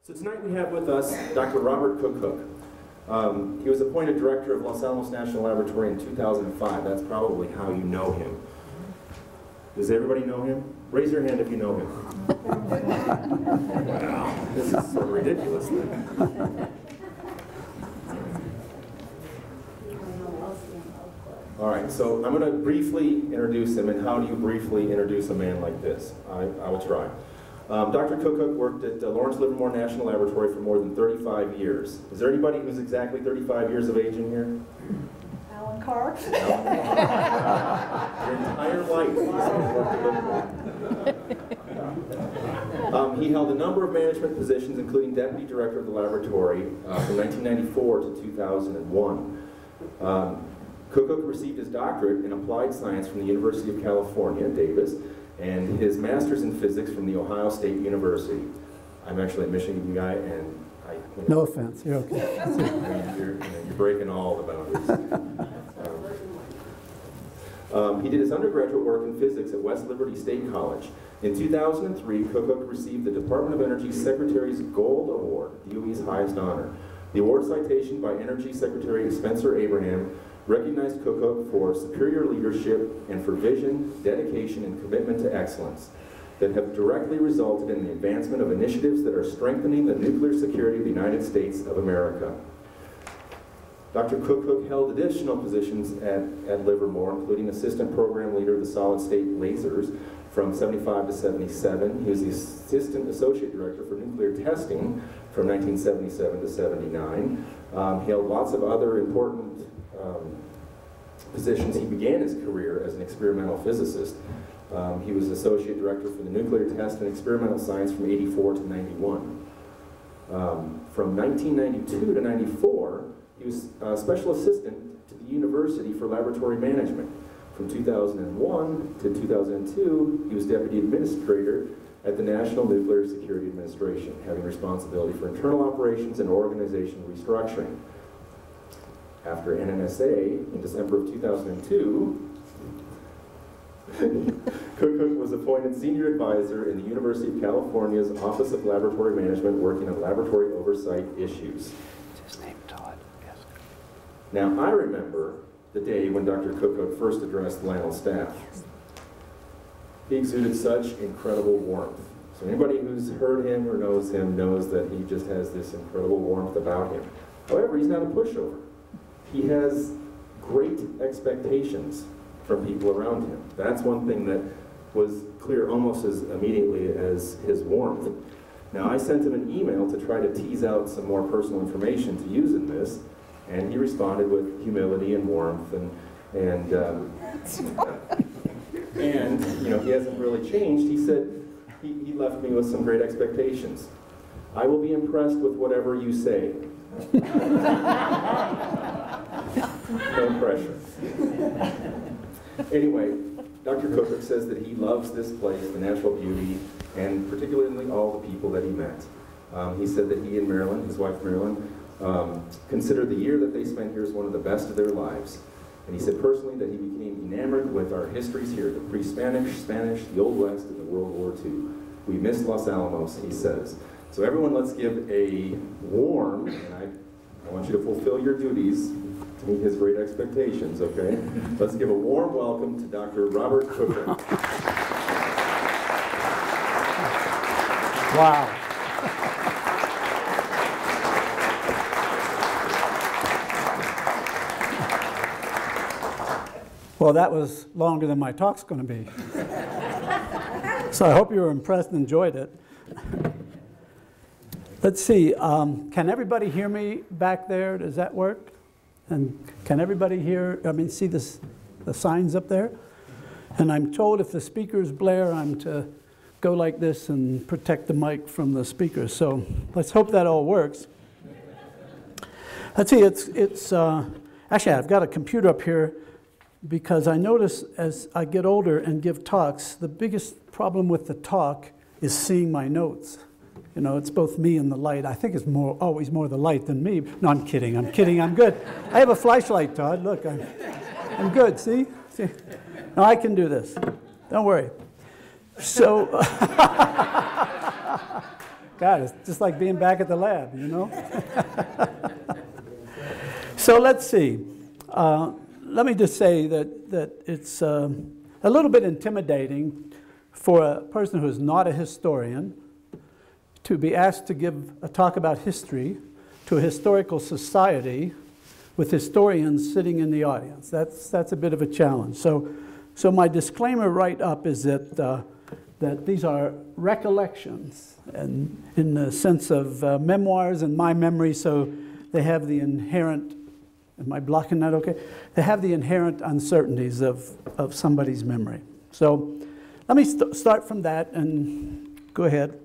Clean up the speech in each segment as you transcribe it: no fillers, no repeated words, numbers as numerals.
So tonight we have with us Dr. Robert Kuckuck. He was appointed director of Los Alamos National Laboratory in 2005. That's probably how you know him. Does everybody know him? Raise your hand if you know him. Wow, this is so ridiculous then. All right, so I'm going to briefly introduce him, and how do you briefly introduce a man like this? I will try. Dr. Kuckuck worked at Lawrence Livermore National Laboratory for more than 35 years. Is there anybody who's exactly 35 years of age in here? Alan Carr? Your entire life he's worked at Livermore. He held a number of management positions, including deputy director of the laboratory from 1994 to 2001. Kuckuck received his doctorate in applied science from the University of California, Davis, and his master's in physics from the Ohio State University. I'm actually a Michigan guy, and no offense, you're okay. You're breaking all the boundaries. He did his undergraduate work in physics at West Liberty State College. In 2003, Kuckuck received the Department of Energy's Secretary's Gold Award, DOE's highest honor. The award citation by Energy Secretary Spencer Abraham recognized Kuckuck for superior leadership and for vision, dedication, and commitment to excellence that have directly resulted in the advancement of initiatives that are strengthening the nuclear security of the United States of America. Dr. Kuckuck held additional positions at Livermore, including assistant program leader of the solid-state lasers from 75 to 77. He was the assistant associate director for nuclear testing from 1977 to 79. He held lots of other important positions. He began his career as an experimental physicist. He was associate director for the nuclear test and experimental science from 84 to 91. From 1992 to 94, he was special assistant to the University for Laboratory Management. From 2001 to 2002, he was deputy administrator at the National Nuclear Security Administration, having responsibility for internal operations and organization restructuring. After NNSA, in December of 2002, Kuckuck was appointed senior advisor in the University of California's Office of Laboratory Management, working on laboratory oversight issues. Is his name Todd? Yes. Now, I remember the day when Dr. Kuckuck first addressed the LANL staff. He exuded such incredible warmth. So anybody who's heard him or knows him knows that he just has this incredible warmth about him. However, he's not a pushover. He has great expectations from people around him. That's one thing that was clear almost as immediately as his warmth. Now, I sent him an email to try to tease out some more personal information to use in this, and he responded with humility and warmth, and you know, he hasn't really changed. He said he left me with some great expectations. I will be impressed with whatever you say. No pressure. Anyway, Dr. Kuckuck says that he loves this place, the natural beauty, and particularly all the people that he met. He said that he and Marilyn, his wife Marilyn, considered the year that they spent here as one of the best of their lives. And he said personally that he became enamored with our histories here, the pre-Spanish, Spanish, the Old West, and the World War II. We miss Los Alamos, he says. So everyone, let's give a warm, and I want you to fulfill your duties to meet his great expectations, okay? Let's give a warm welcome to Dr. Robert Kuckuck. Wow. Well, that was longer than my talk's going to be. So I hope you were impressed and enjoyed it. Let's see, can everybody hear me back there? Does that work? And can everybody hear, see the signs up there? And I'm told if the speakers blare, I'm to go like this and protect the mic from the speakers. So let's hope that all works. Let's see, actually I've got a computer up here because I notice as I get older and give talks, the biggest problem with the talk is seeing my notes. You know, it's both me and the light. I think it's always more the light than me. No, I'm kidding, I'm good. I have a flashlight, Todd. Look, I'm good, see? No, I can do this. Don't worry. So, God, it's just like being back at the lab, you know? So let's see. Let me just say that it's a little bit intimidating for a person who is not a historian to be asked to give a talk about history to a historical society with historians sitting in the audience. That's a bit of a challenge. So my disclaimer right up is that these are recollections, and in the sense of memoirs and my memory, so they have the inherent, am I blocking that okay? They have the inherent uncertainties of somebody's memory. So let me start from that and go ahead.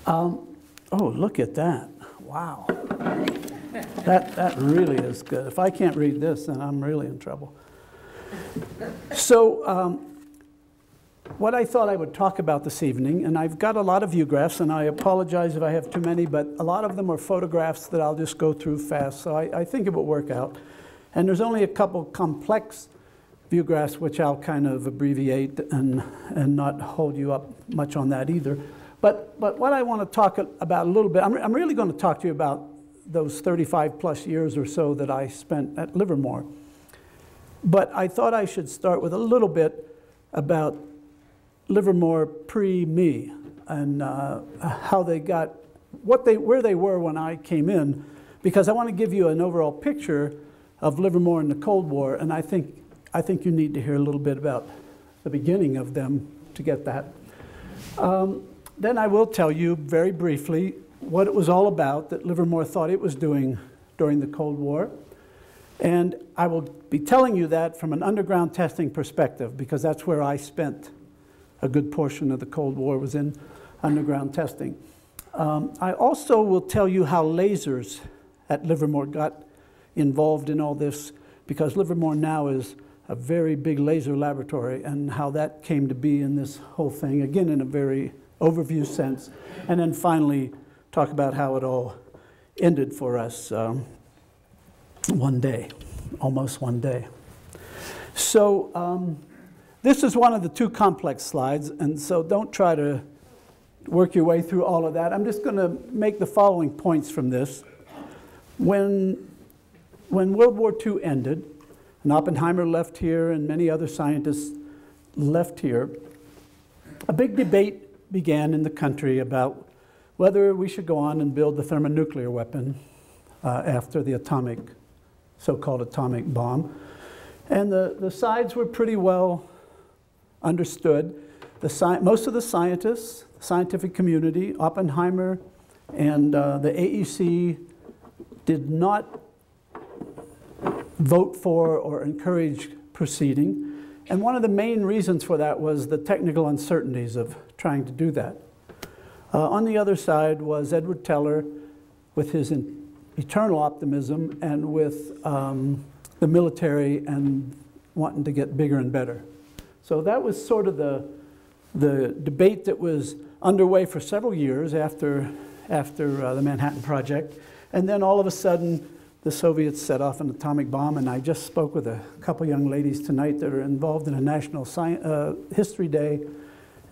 Oh, look at that. Wow. That really is good. If I can't read this, then I'm really in trouble. So what I thought I would talk about this evening, and I've got a lot of view graphs, and I apologize if I have too many, but a lot of them are photographs that I'll just go through fast, so I think it will work out. And there's only a couple complex view graphs which I'll kind of abbreviate and not hold you up much on that either. But what I want to talk about a little bit, I'm really going to talk to you about those 35 plus years or so that I spent at Livermore. But I thought I should start with a little bit about Livermore pre-me and how they got, where they were when I came in, because I want to give you an overall picture of Livermore in the Cold War, and I think you need to hear a little bit about the beginning of them to get that. Then I will tell you very briefly what it was all about that Livermore thought it was doing during the Cold War. And I will be telling you that from an underground testing perspective, because that's where I spent a good portion of the Cold War, was in underground testing. I also will tell you how lasers at Livermore got involved in all this, because Livermore now is a very big laser laboratory, and how that came to be in this whole thing, again in a very overview sense. And then finally talk about how it all ended for us one day, almost one day. So this is one of the two complex slides, and so don't try to work your way through all of that. I'm just going to make the following points from this. When World War II ended, and Oppenheimer left here and many other scientists left here, a big debate began in the country about whether we should go on and build the thermonuclear weapon after the so-called atomic bomb. And the sides were pretty well understood. Most of the scientists, scientific community, Oppenheimer, and the AEC did not vote for or encourage proceeding. And one of the main reasons for that was the technical uncertainties of trying to do that. On the other side was Edward Teller with his eternal optimism and with the military and wanting to get bigger and better. So that was sort of the debate that was underway for several years after the Manhattan Project. And then all of a sudden, the Soviets set off an atomic bomb, and I just spoke with a couple young ladies tonight that are involved in a National History Day,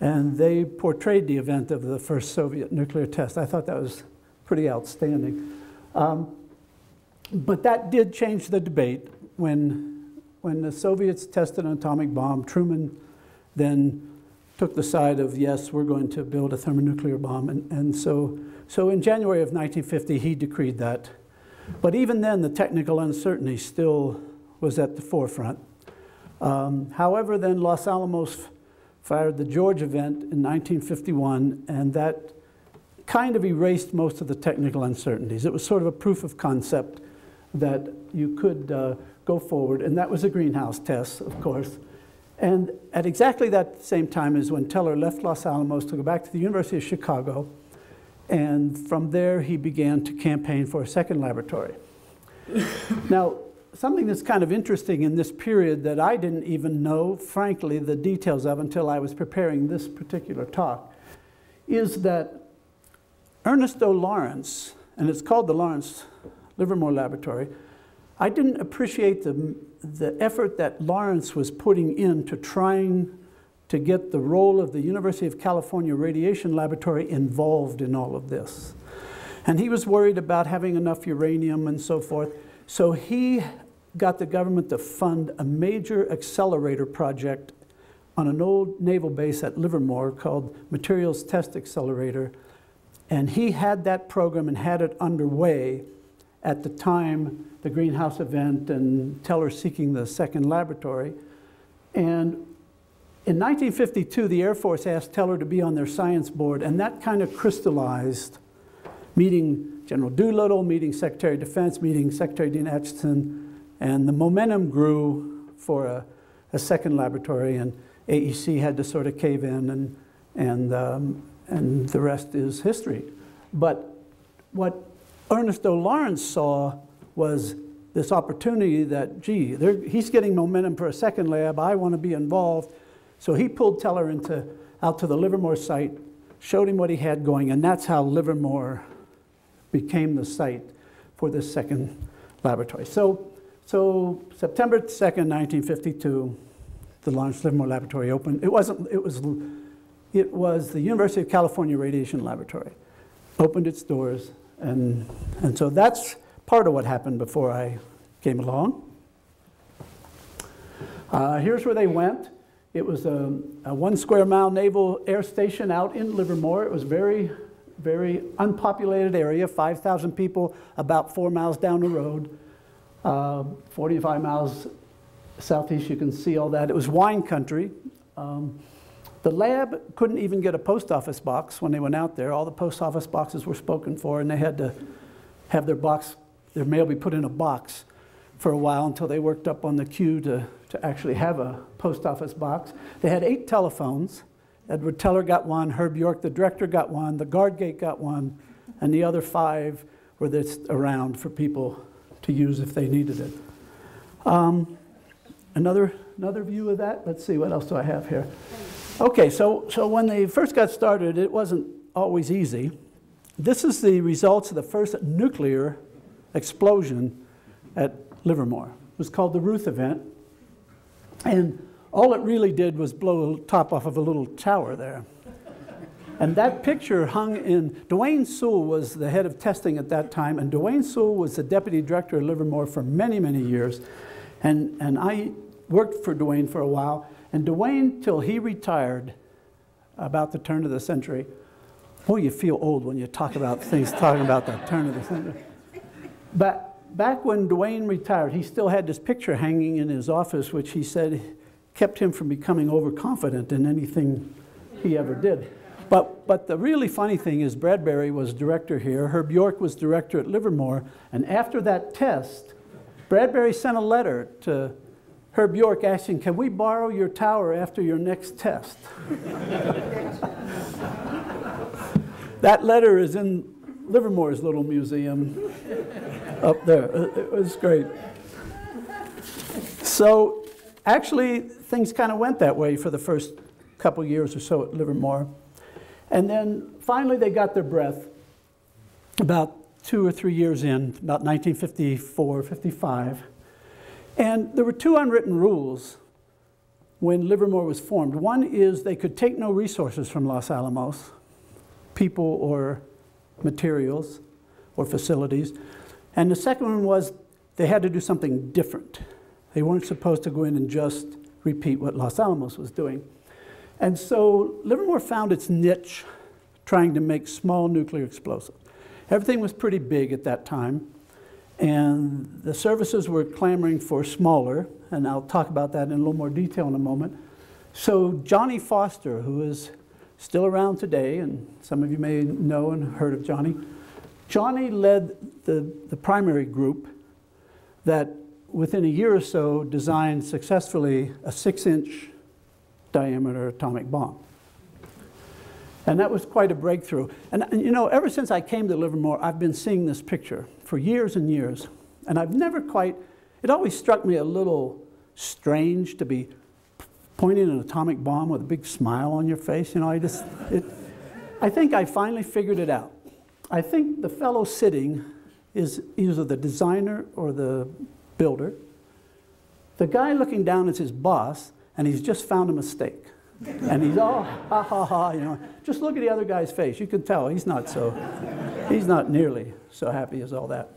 and they portrayed the event of the first Soviet nuclear test. I thought that was pretty outstanding. But that did change the debate. When the Soviets tested an atomic bomb, Truman then took the side of, yes, we're going to build a thermonuclear bomb. And so in January of 1950, he decreed that. But even then, the technical uncertainty still was at the forefront. However, then Los Alamos fired the George event in 1951, and that kind of erased most of the technical uncertainties. It was sort of a proof of concept that you could go forward, and that was a greenhouse test, of course. And at exactly that same time is when Teller left Los Alamos to go back to the University of Chicago, and from there he began to campaign for a second laboratory. Now, something that's kind of interesting in this period that I didn't even know, frankly, the details of until I was preparing this particular talk, is that Ernesto Lawrence, and it's called the Lawrence Livermore Laboratory, I didn't appreciate the effort that Lawrence was putting into trying to get the role of the University of California Radiation Laboratory involved in all of this. And he was worried about having enough uranium and so forth. So he got the government to fund a major accelerator project on an old naval base at Livermore called Materials Test Accelerator. And he had that program and had it underway at the time the greenhouse event and Teller seeking the second laboratory. And in 1952, the Air Force asked Teller to be on their science board, and that kind of crystallized, meeting General Doolittle, meeting Secretary of Defense, meeting Secretary Dean Acheson, and the momentum grew for a second laboratory, and AEC had to sort of cave in, and the rest is history. But what Ernest O. Lawrence saw was this opportunity that, gee, he's getting momentum for a second lab, I want to be involved. So he pulled Teller out to the Livermore site, showed him what he had going, and that's how Livermore became the site for this second laboratory. So September 2nd, 1952, the Lawrence Livermore Laboratory opened. It was the University of California Radiation Laboratory. Opened its doors, and so that's part of what happened before I came along. Here's where they went. It was a 1 square mile naval air station out in Livermore. It was very, very unpopulated area, 5,000 people about 4 miles down the road. 45 miles southeast, you can see all that. It was wine country. The lab couldn't even get a post office box when they went out there. All the post office boxes were spoken for, and they had to have their mail be put in a box for a while until they worked up on the queue to actually have a post office box. They had 8 telephones. Edward Teller got one, Herb York, the director, got one, the guard gate got one, and the other 5 were just around for people to use if they needed it. Another view of that. Let's see, what else do I have here? Okay, so when they first got started, it wasn't always easy. This is the results of the first nuclear explosion at Livermore. It was called the Ruth event. And all it really did was blow the top off of a little tower there. And that picture hung in, Dwayne Sewell was the head of testing at that time, and Dwayne Sewell was the deputy director of Livermore for many, many years. And I worked for Dwayne for a while, and Dwayne, till he retired about the turn of the century, oh, you feel old when you talk about things talking about the turn of the century. But back when Dwayne retired, he still had this picture hanging in his office, which he said kept him from becoming overconfident in anything he ever did. But the really funny thing is Bradbury was director here, Herb York was director at Livermore, and after that test, Bradbury sent a letter to Herb York asking, can we borrow your tower after your next test? That letter is in Livermore's little museum up there. It was great. So actually, things kind of went that way for the first couple years or so at Livermore. And then finally they got their breath about 2 or 3 years in, about 1954, 55. And there were 2 unwritten rules when Livermore was formed. One is they could take no resources from Los Alamos, people or materials or facilities. And the second one was they had to do something different. They weren't supposed to go in and just repeat what Los Alamos was doing. And so Livermore found its niche trying to make small nuclear explosives. Everything was pretty big at that time, and the services were clamoring for smaller, and I'll talk about that in a little more detail in a moment. So Johnny Foster, who is still around today, and some of you may know and heard of Johnny, Johnny led the primary group that within a year or so designed successfully a 6-inch diameter atomic bomb. And that was quite a breakthrough. And you know, ever since I came to Livermore, I've been seeing this picture for years and years. And I've never quite, it always struck me a little strange to be pointing an atomic bomb with a big smile on your face. You know, I think I finally figured it out. I think the fellow sitting is either the designer or the builder. The guy looking down is his boss, and he's just found a mistake. And he's all, ha, ha, ha, you know. Just look at the other guy's face. You can tell he's not nearly so happy as all that.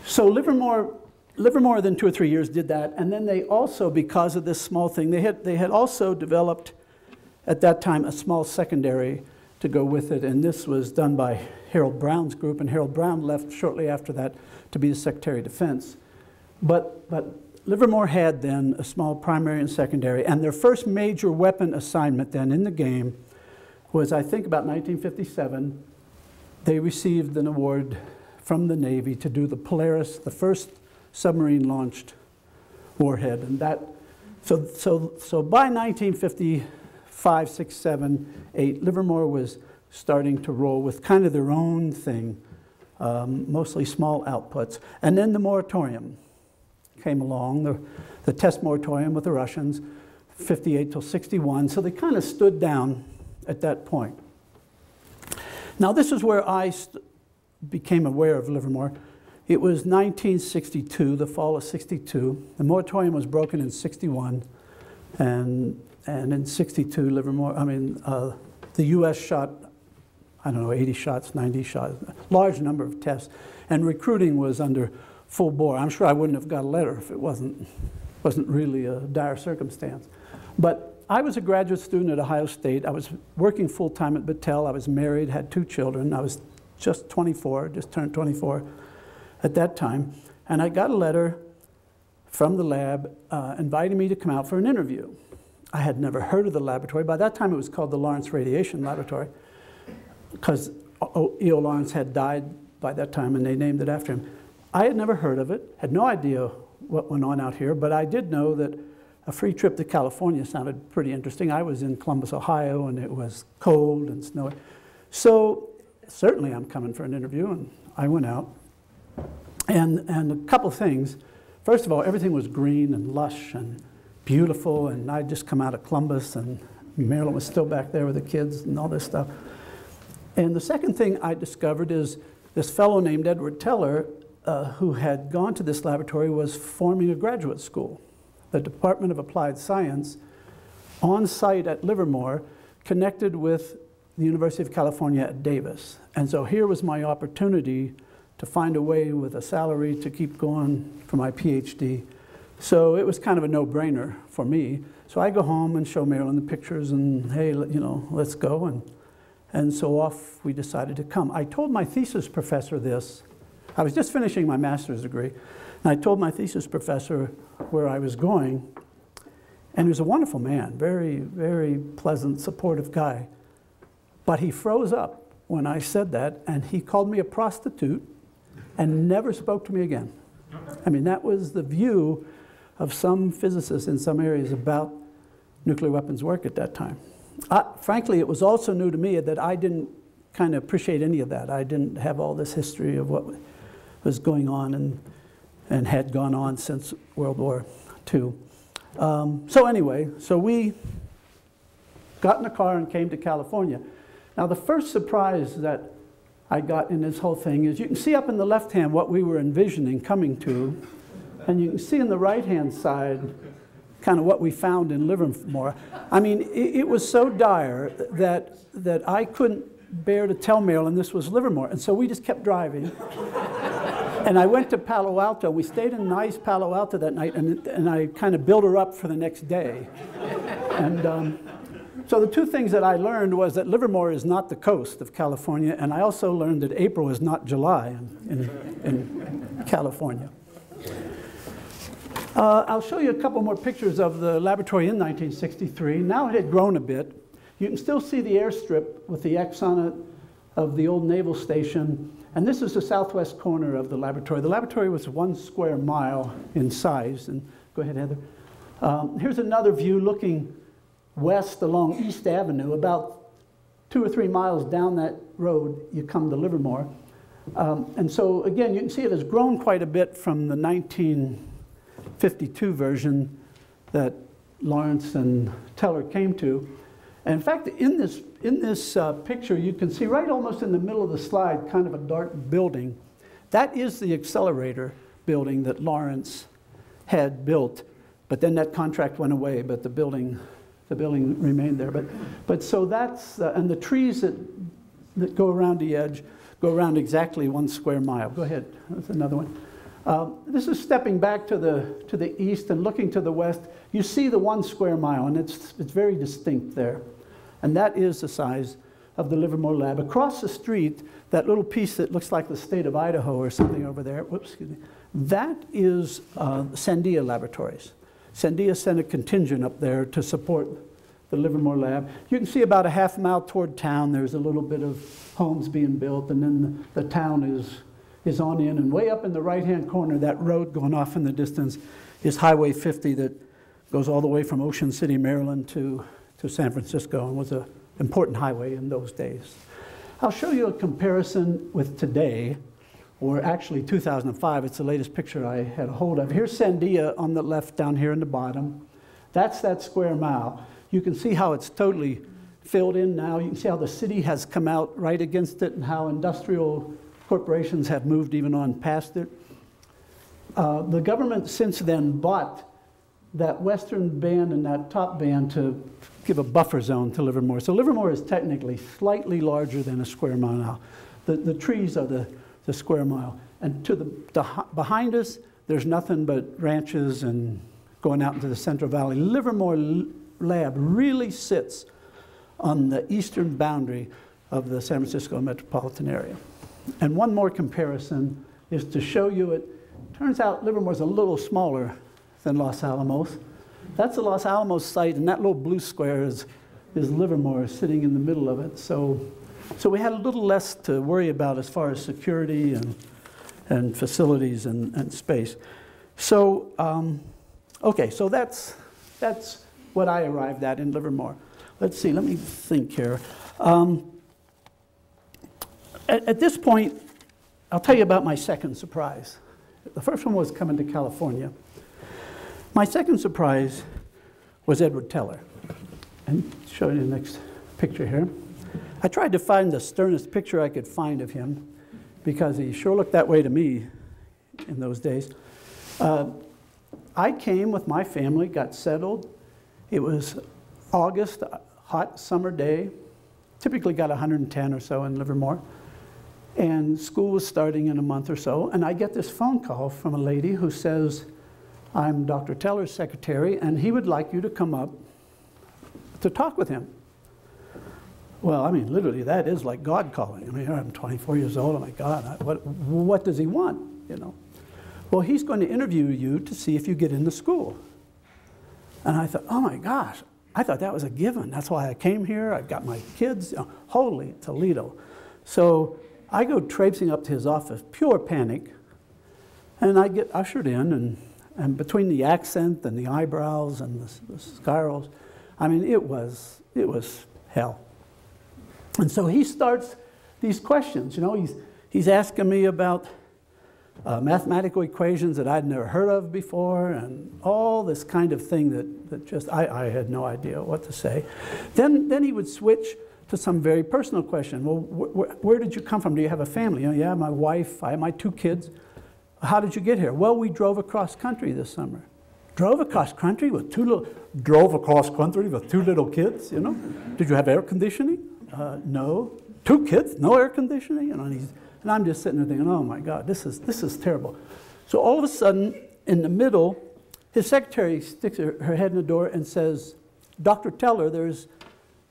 So Livermore, then 2 or 3 years did that. And then they also, because of this small thing, they had also developed, at that time, a small secondary to go with it. And this was done by Harold Brown's group. And Harold Brown left shortly after that to be the Secretary of Defense. But Livermore had then a small primary and secondary, and their first major weapon assignment then in the game was, I think, about 1957. They received an award from the Navy to do the Polaris, the first submarine-launched warhead, and that. So by 1955, 6, 7, 8, Livermore was starting to roll with kind of their own thing, mostly small outputs, and then the moratorium came along, the test moratorium with the Russians, 58 till 61. So they kind of stood down at that point. Now this is where I became aware of Livermore. It was 1962, the fall of 62. The moratorium was broken in 61, and in 62, Livermore, the U.S. shot, I don't know, 80 shots, 90 shots, large number of tests, and recruiting was under full bore. I'm sure I wouldn't have got a letter if it wasn't really a dire circumstance. But I was a graduate student at Ohio State. I was working full-time at Battelle. I was married, had 2 children. I was just 24, just turned 24 at that time. And I got a letter from the lab inviting me to come out for an interview. I had never heard of the laboratory. By that time, it was called the Lawrence Radiation Laboratory, because E.O. Lawrence had died by that time, and they named it after him. I had never heard of it, had no idea what went on out here, but I did know that a free trip to California sounded pretty interesting. I was in Columbus, Ohio, and it was cold and snowy. So certainly I'm coming for an interview, and I went out. And a couple things. First of all, everything was green and lush and beautiful, and I'd just come out of Columbus, and Marilyn was still back there with the kids and all this stuff. And the second thing I discovered is this fellow named Edward Teller, who had gone to this laboratory, was forming a graduate school. The Department of Applied Science, on site at Livermore, connected with the University of California at Davis. And so here was my opportunity to find a way with a salary to keep going for my PhD. So it was kind of a no-brainer for me. So I go home and show Marilyn the pictures, and hey, you know, let's go. And so off we decided to come. I told my thesis professor this. I was just finishing my master's degree, and I told my thesis professor where I was going, and he was a wonderful man, very, very pleasant, supportive guy. But he froze up when I said that, and he called me a prostitute and never spoke to me again. I mean, that was the view of some physicists in some areas about nuclear weapons work at that time. Frankly, it was also new to me that I didn't kind of appreciate any of that. I didn't have all this history of what was going on and had gone on since World War II. So anyway, so we got in the car and came to California. Now the first surprise that I got in this whole thing is you can see up in the left hand what we were envisioning coming to, and you can see in the right hand side kind of what we found in Livermore. I mean, it was so dire that I couldn't bear to tell Marilyn this was Livermore, and so we just kept driving. And I went to Palo Alto. We stayed in nice Palo Alto that night, and I kind of built her up for the next day. And so the two things that I learned was that Livermore is not the coast of California, and I also learned that April is not July in California. I'll show you a couple more pictures of the laboratory in 1963. Now it had grown a bit. You can still see the airstrip with the X on it of the old naval station. And this is the southwest corner of the laboratory. The laboratory was 1 square mile in size. And go ahead, Heather. Here's another view looking west along East Avenue. About 2 or 3 miles down that road, you come to Livermore. And so, again, you can see it has grown quite a bit from the 1952 version that Lawrence and Teller came to. And in fact, in this picture, you can see right almost in the middle of the slide, kind of a dark building. That is the accelerator building that Lawrence had built But then that contract went away, but the building remained there. But so that's, and the trees that go around the edge go around exactly 1 square mile. Go ahead, that's another one. This is stepping back to the east and looking to the west. You see the 1 square mile, and it's very distinct there. And that is the size of the Livermore lab. Across the street, that little piece that looks like the state of Idaho or something over there, whoops, excuse me, that is Sandia Laboratories. Sandia sent a contingent up there to support the Livermore lab. You can see about a half mile toward town, there's a little bit of homes being built, and then the town is on in. And way up in the right-hand corner, that road going off in the distance is Highway 50 that goes all the way from Ocean City, Maryland to San Francisco, and was an important highway in those days. I'll show you a comparison with today, or actually 2005. It's the latest picture I had a hold of. Here's Sandia on the left down here in the bottom. That's that square mile. You can see how it's totally filled in now. You can see how the city has come out right against it and how industrial corporations have moved even on past it. The government since then bought that western band and that top band to give a buffer zone to Livermore. So Livermore is technically slightly larger than a square mile now. The trees are the square mile. And to behind us, there's nothing but ranches and going out into the Central Valley. Livermore lab really sits on the eastern boundary of the San Francisco metropolitan area. And one more comparison is to show you it. Turns out Livermore's a little smaller than Los Alamos. That's the Los Alamos site, and that little blue square is Livermore sitting in the middle of it. So we had a little less to worry about as far as security and facilities and space. So, okay, so that's what I arrived at in Livermore. Let's see, let me think here. At this point, I'll tell you about my second surprise. The first one was coming to California. My second surprise was Edward Teller. And I'll show you the next picture here. I tried to find the sternest picture I could find of him because he sure looked that way to me in those days. I came with my family, got settled. It was August, a hot summer day. Typically got 110 or so in Livermore. And school was starting in a month or so. And I get this phone call from a lady who says, I'm Dr. Teller's secretary, and he would like you to come up to talk with him. Well, I mean, literally, that is like God calling. I mean, I'm 24 years old. Oh, my God, what does he want, you know? Well, he's going to interview you to see if you get into school. And I thought, oh, my gosh, I thought that was a given. That's why I came here. I've got my kids. You know, holy Toledo. So I go traipsing up to his office, pure panic, and I get ushered in, and between the accent and the eyebrows and the spirals, I mean, it was hell. And so he starts these questions. You know, he's asking me about mathematical equations that I'd never heard of before, and all this kind of thing that just I had no idea what to say. Then he would switch to some very personal question. Well, where did you come from? Do you have a family? You know, yeah, my wife, I have my 2 kids. How did you get here? Well, we drove across country this summer. Drove across country with 2 little kids, you know? Did you have air conditioning? No. 2 kids, no air conditioning? You know, and I'm just sitting there thinking, oh my God, this is terrible. So all of a sudden, in the middle, his secretary sticks her head in the door and says, Dr. Teller, there's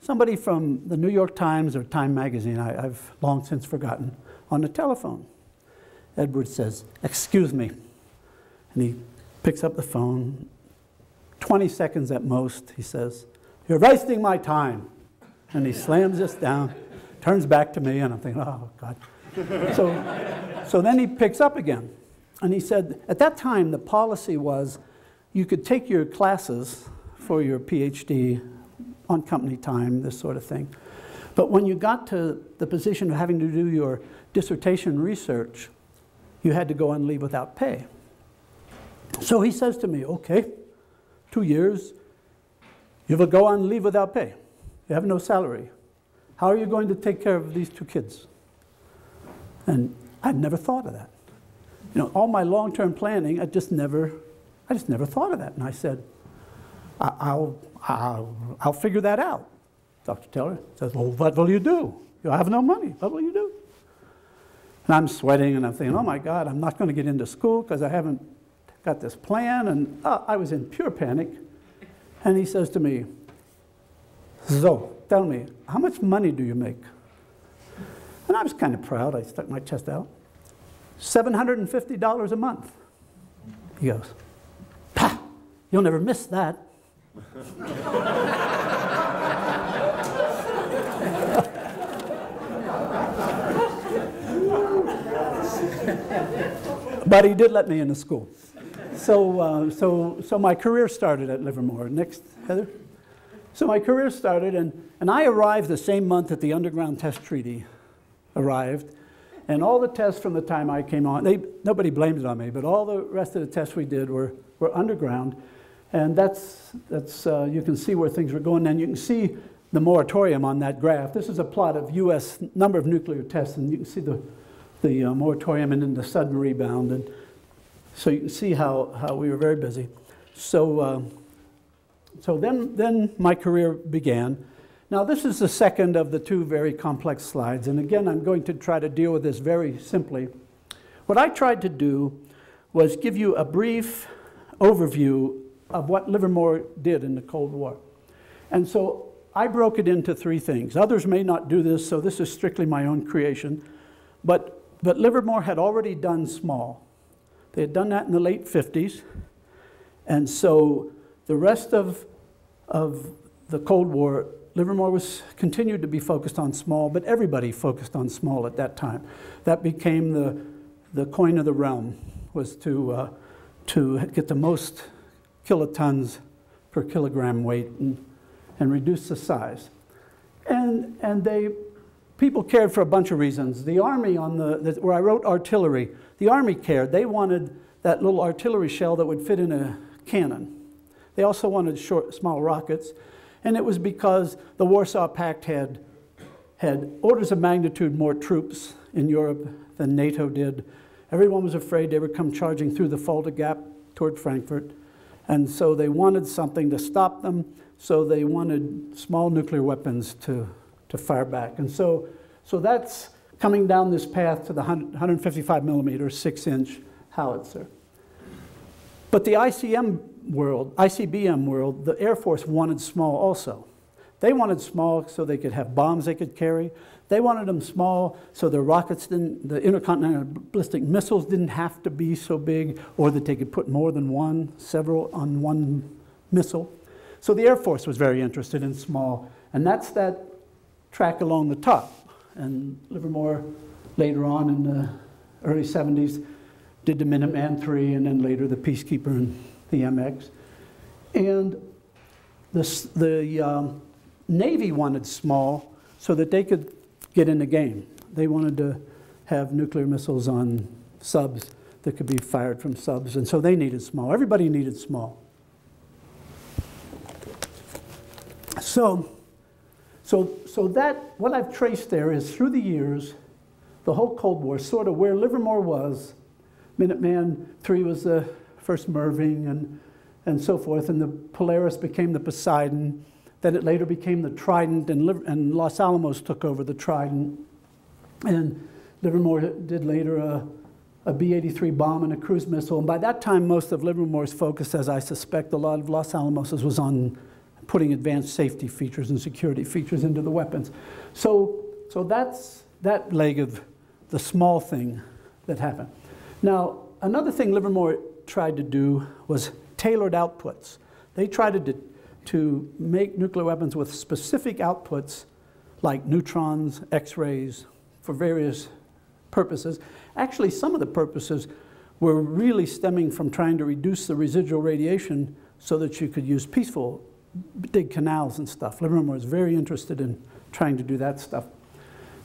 somebody from the New York Times or Time Magazine, I've long since forgotten, on the telephone. Edward says, excuse me. And he picks up the phone. 20 seconds at most, he says, you're wasting my time. And he slams this down, turns back to me, and I'm thinking, oh, God. So then he picks up again. And he said, at that time, the policy was you could take your classes for your PhD on company time, this sort of thing. But when you got to the position of having to do your dissertation research, you had to go on leave without pay. So he says to me, okay, 2 years, you will go on leave without pay. You have no salary. How are you going to take care of these 2 kids? And I'd never thought of that. You know, all my long-term planning, I just never I just never thought of that. And I said, I'll figure that out. Dr. Taylor says, well, what will you do? You have no money. What will you do? And I'm sweating, and I'm thinking, oh, my God, I'm not going to get into school because I haven't got this plan. And I was in pure panic. And he says to me, so, tell me, how much money do you make? And I was kind of proud. I stuck my chest out. $750 a month. He goes, pah, you'll never miss that. But he did let me into school. So my career started at Livermore. Next, Heather. So my career started, and I arrived the same month that the Underground Test Treaty arrived. And all the tests from the time I came on, nobody blamed it on me, but all the rest of the tests we did were underground. And that's you can see where things were going. And you can see the moratorium on that graph. This is a plot of U.S. number of nuclear tests, and you can see the moratorium and then the sudden rebound. And so you can see how we were very busy. So then my career began. Now this is the second of the two very complex slides. And again, I'm going to try to deal with this very simply. What I tried to do was give you a brief overview of what Livermore did in the Cold War. And so I broke it into three things. Others may not do this, so this is strictly my own creation. But Livermore had already done small. They had done that in the late 50s. And so the rest of the Cold War, Livermore continued to be focused on small, but everybody focused on small at that time. That became the coin of the realm, was to get the most kilotons per kilogram weight and reduce the size. And people cared for a bunch of reasons. The Army, where I wrote artillery, the Army cared. They wanted that little artillery shell that would fit in a cannon. They also wanted small rockets. And it was because the Warsaw Pact had orders of magnitude more troops in Europe than NATO did. Everyone was afraid they would come charging through the Fulda Gap toward Frankfurt. And so they wanted something to stop them. So they wanted small nuclear weapons to fire back. And so that's coming down this path to the 155 millimeter, 6-inch howitzer. But the ICBM world, the Air Force wanted small also. They wanted small so they could have bombs they could carry. They wanted them small so their rockets the intercontinental ballistic missiles didn't have to be so big, or that they could put more than several on one missile. So the Air Force was very interested in small, and that's that track along the top. And Livermore, later on in the early 70s, did the Minuteman III, and then later the Peacekeeper and the MX. And the Navy wanted small so that they could get in the game. They wanted to have nuclear missiles on subs that could be fired from subs, and so they needed small. Everybody needed small. So that, what I've traced there is through the years, the whole Cold War, sort of where Livermore was. Minuteman III was the first Merving and so forth, and the Polaris became the Poseidon. Then it later became the Trident, and Los Alamos took over the Trident. And Livermore did later a B-83 bomb and a cruise missile. And by that time, most of Livermore's focus, as I suspect a lot of Los Alamos's, was on putting advanced safety features and security features into the weapons. So that's that leg of the small thing that happened. Now, another thing Livermore tried to do was tailored outputs. They tried to make nuclear weapons with specific outputs like neutrons, X-rays, for various purposes. Actually, some of the purposes were really stemming from trying to reduce the residual radiation so that you could use peaceful dig canals and stuff. Livermore was very interested in trying to do that stuff.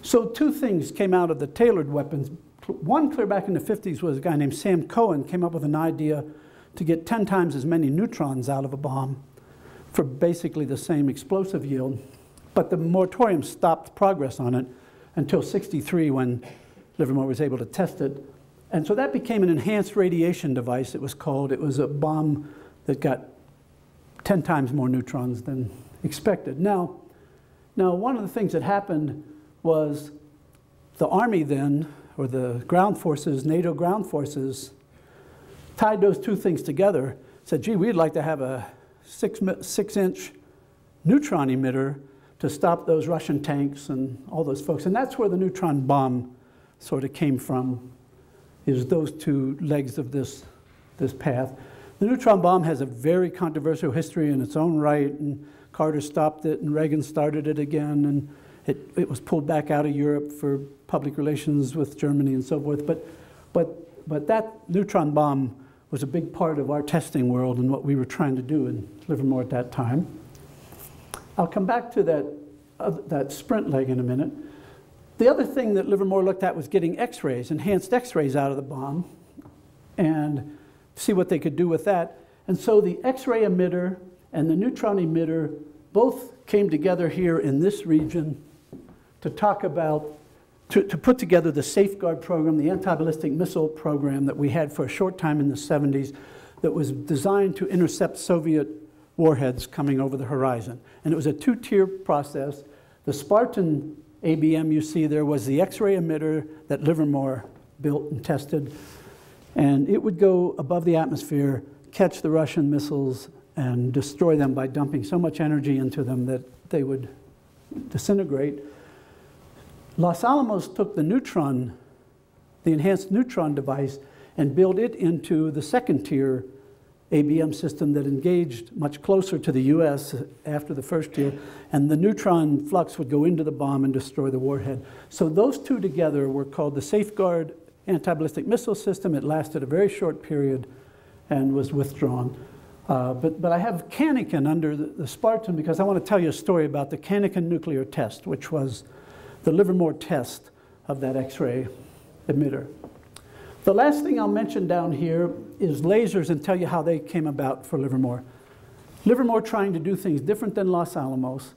So two things came out of the tailored weapons. One, clear back in the 50s, was a guy named Sam Cohen came up with an idea to get 10 times as many neutrons out of a bomb for basically the same explosive yield. But the moratorium stopped progress on it until '63, when Livermore was able to test it And so that became an enhanced radiation device, it was called. It was a bomb that got 10 times more neutrons than expected. Now, one of the things that happened was the Army then, or the ground forces, NATO ground forces, tied those two things together, said, gee, we'd like to have a 6-inch neutron emitter to stop those Russian tanks and all those folks. And that's where the neutron bomb sort of came from, is those two legs of this path. The neutron bomb has a very controversial history in its own right, and Carter stopped it, and Reagan started it again, and it was pulled back out of Europe for public relations with Germany and so forth. But that neutron bomb was a big part of our testing world and what we were trying to do in Livermore at that time. I'll come back to that sprint leg in a minute. The other thing that Livermore looked at was getting X-rays, enhanced X-rays out of the bomb, and see what they could do with that. And so the X-ray emitter and the neutron emitter both came together here in this region to talk about, to put together the safeguard program, the anti-ballistic missile program that we had for a short time in the 70s that was designed to intercept Soviet warheads coming over the horizon. And it was a two-tier process. The Spartan ABM you see there was the X-ray emitter that Livermore built and tested. And it would go above the atmosphere, catch the Russian missiles, and destroy them by dumping so much energy into them that they would disintegrate. Los Alamos took the neutron, the enhanced neutron device, and built it into the second-tier ABM system that engaged much closer to the US after the first tier, and the neutron flux would go into the bomb and destroy the warhead. So those two together were called the Safeguard Anti-Ballistic Missile System. It lasted a very short period and was withdrawn. But I have Cannikin under the Spartan because I want to tell you a story about the Cannikin nuclear test, which was the Livermore test of that X-ray emitter. The last thing I'll mention down here is lasers and tell you how they came about for Livermore. Livermore, trying to do things different than Los Alamos,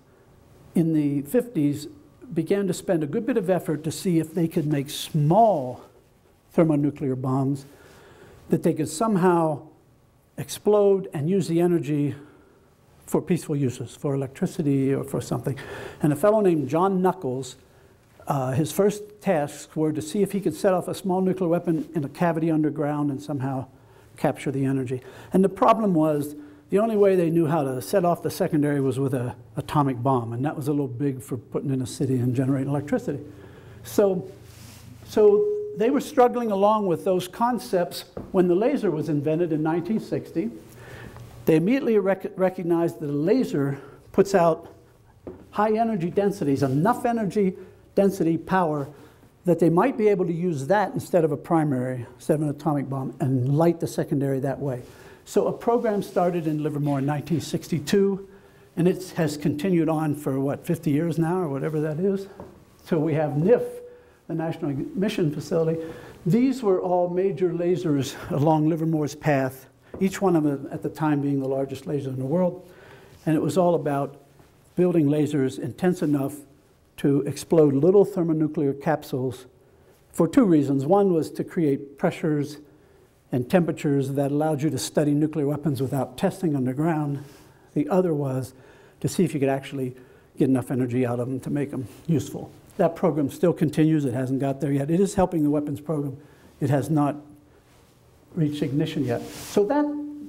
in the 50s began to spend a good bit of effort to see if they could make small thermonuclear bombs that they could somehow explode and use the energy for peaceful uses, for electricity or for something. And a fellow named John Knuckles, his first tasks were to see if he could set off a small nuclear weapon in a cavity underground and somehow capture the energy. And the problem was, the only way they knew how to set off the secondary was with an atomic bomb, and that was a little big for putting in a city and generating electricity. So they were struggling along with those concepts when the laser was invented in 1960. They immediately recognized that a laser puts out high energy densities, enough energy density power that they might be able to use that instead of a primary, instead of an atomic bomb, and light the secondary that way. So a program started in Livermore in 1962, and it has continued on for, what, 50 years now, or whatever that is. So we have NIF, the National Mission Facility. These were all major lasers along Livermore's path, each one of them at the time being the largest laser in the world. And it was all about building lasers intense enough to explode little thermonuclear capsules for two reasons. One was to create pressures and temperatures that allowed you to study nuclear weapons without testing underground. The other was to see if you could actually get enough energy out of them to make them useful. That program still continues. It hasn't got there yet. It is helping the weapons program. It has not reached ignition yet. So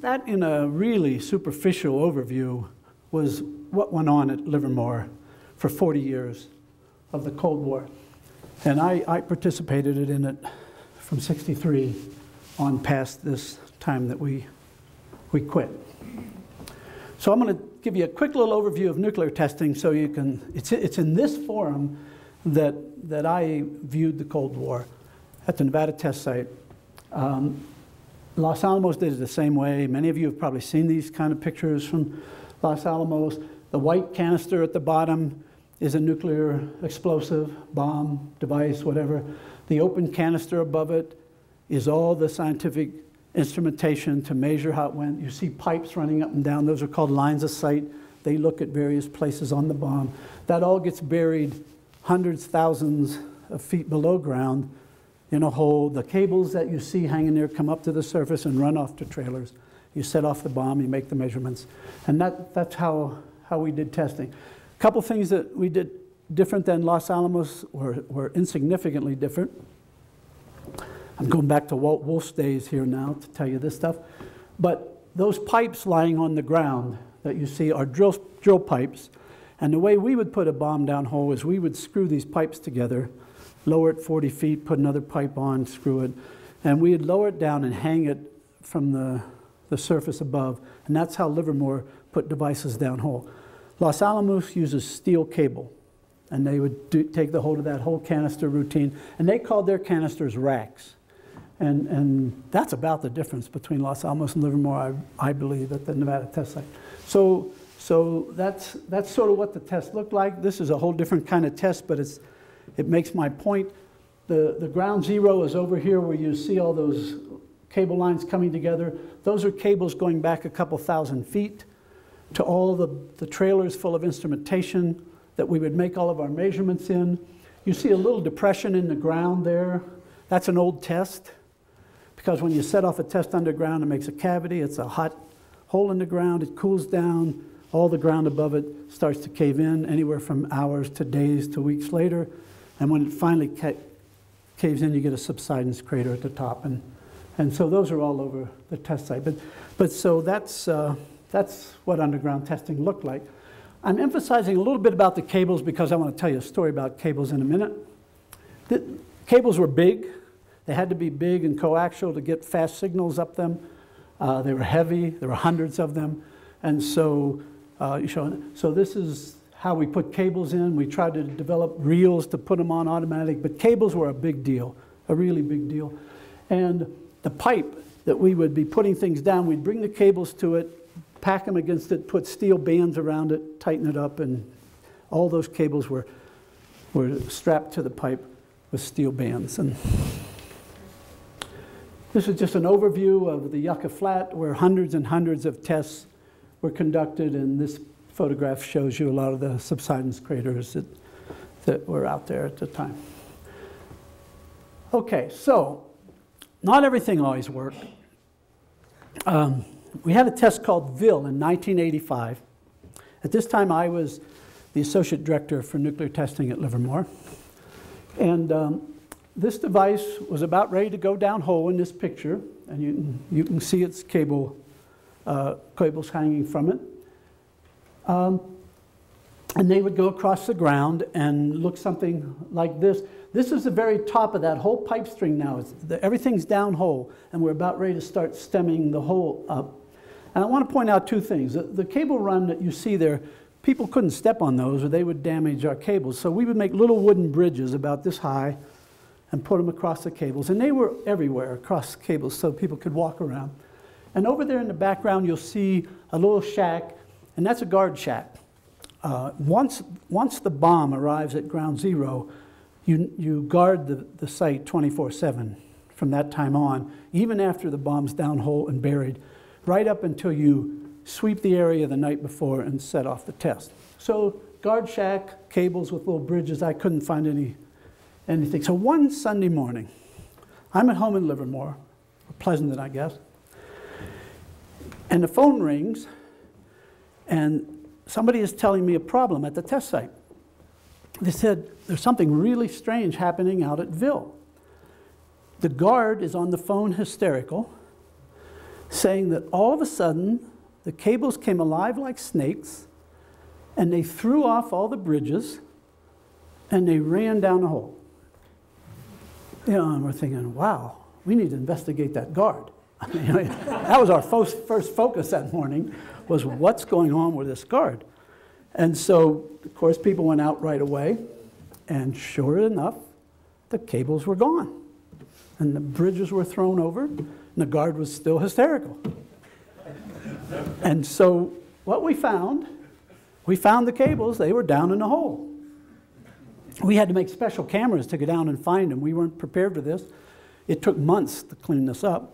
that in a really superficial overview was what went on at Livermore for 40 years of the Cold War. And I participated in it from '63 on past this time that we quit. So I'm going to give you a quick little overview of nuclear testing so you can, it's in this forum that I viewed the Cold War at the Nevada test site. Los Alamos did it the same way. Many of you have probably seen these kind of pictures from Los Alamos. The white canister at the bottom is a nuclear explosive, bomb, device, whatever. The open canister above it is all the scientific instrumentation to measure how it went. You see pipes running up and down. Those are called lines of sight. They look at various places on the bomb. That all gets buried hundreds, thousands of feet below ground in a hole. The cables that you see hanging there come up to the surface and run off to trailers. You set off the bomb, you make the measurements. And that's how we did testing. A couple things that we did different than Los Alamos were insignificantly different. I'm going back to Walt Wolf's days here now to tell you this stuff. But those pipes lying on the ground that you see are drill pipes. And the way we would put a bomb down hole is we would screw these pipes together, lower it 40 feet, put another pipe on, screw it, and we'd lower it down and hang it from the surface above. And that's how Livermore put devices down hole. Los Alamos uses steel cable, and they would take the hold of that whole canister routine, and they called their canisters racks. And that's about the difference between Los Alamos and Livermore, I believe, at the Nevada test site. So that's sort of what the test looked like. This is a whole different kind of test, but it makes my point. The ground zero is over here where you see all those cable lines coming together. Those are cables going back a couple thousand feet to all the trailers full of instrumentation that we would make all of our measurements in. You see a little depression in the ground there. That's an old test, because when you set off a test underground, it makes a cavity. It's a hot hole in the ground. It cools down. All the ground above it starts to cave in, anywhere from hours to days to weeks later. And when it finally caves in, you get a subsidence crater at the top. And so those are all over the test site. But so that's what underground testing looked like. I'm emphasizing a little bit about the cables because I want to tell you a story about cables in a minute. The cables were big. They had to be big and coaxial to get fast signals up them. They were heavy. There were hundreds of them. And so, so this is how we put cables in. We tried to develop reels to put them on automatic, but cables were a big deal, a really big deal. And the pipe that we would be putting things down, we'd bring the cables to it, pack them against it, put steel bands around it, tighten it up, and all those cables were strapped to the pipe with steel bands. And this is just an overview of the Yucca Flat, where hundreds and hundreds of tests were conducted, and this photograph shows you a lot of the subsidence craters that were out there at the time. Okay, so not everything always worked. We had a test called VIL in 1985. At this time, I was the associate director for nuclear testing at Livermore. And this device was about ready to go down hole in this picture, and you can see its cables hanging from it. And they would go across the ground and look something like this. This is the very top of that whole pipe string now. Everything's down hole, and we're about ready to start stemming the hole up. And I want to point out two things. The cable run that you see there, people couldn't step on those or they would damage our cables. So we would make little wooden bridges about this high and put them across the cables. And they were everywhere across the cables so people could walk around. And over there in the background, you'll see a little shack, and that's a guard shack. Once the bomb arrives at ground zero, you guard the site 24/7 from that time on, even after the bomb's down hole and buried, right up until you sweep the area the night before and set off the test. So guard shack, cables with little bridges, I couldn't find anything. So one Sunday morning, I'm at home in Livermore, or Pleasanton, I guess, and the phone rings, and somebody is telling me a problem at the test site. They said, there's something really strange happening out at VIL. The guard is on the phone hysterical, saying that all of a sudden, the cables came alive like snakes, and they threw off all the bridges, and they ran down the hole. You know, and we're thinking, wow, we need to investigate that guard. I mean, that was our first focus that morning, was what's going on with this guard. And so, of course, people went out right away, and sure enough, the cables were gone. And the bridges were thrown over, and the guard was still hysterical. And so what we found the cables, they were down in the hole. We had to make special cameras to go down and find them. We weren't prepared for this. It took months to clean this up.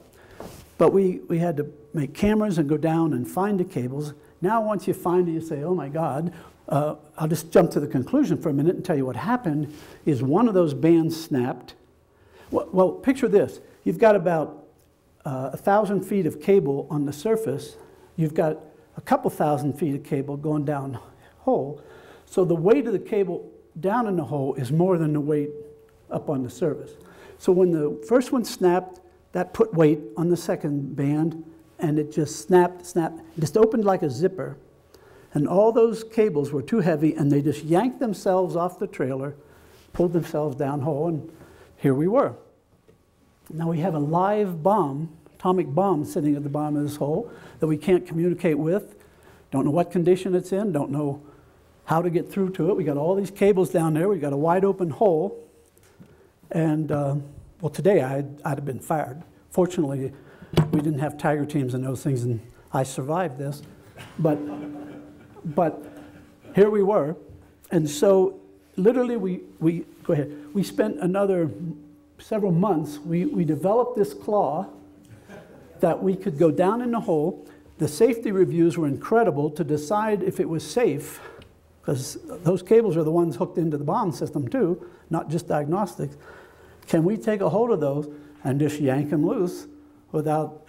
But we had to make cameras and go down and find the cables. Now once you find it, you say, oh my God. I'll just jump to the conclusion for a minute and tell you what happened is one of those bands snapped. Well, picture this. You've got about 1,000 feet of cable on the surface. You've got a couple thousand feet of cable going down the hole. So the weight of the cable down in the hole is more than the weight up on the surface. So when the first one snapped, that put weight on the second band, and it just snapped, just opened like a zipper. And all those cables were too heavy, and they just yanked themselves off the trailer, pulled themselves down hole, and here we were. Now we have a live bomb, atomic bomb, sitting at the bottom of this hole that we can't communicate with. Don't know what condition it's in, don't know how to get through to it. We got all these cables down there, we got a wide open hole, and well, today I'd have been fired. Fortunately, we didn't have tiger teams and those things, and I survived this. But here we were, and so literally we go ahead. We spent another several months. We developed this claw that we could go down in the hole. The safety reviews were incredible to decide if it was safe, because those cables are the ones hooked into the bomb system too, not just diagnostics. Can we take a hold of those and just yank them loose without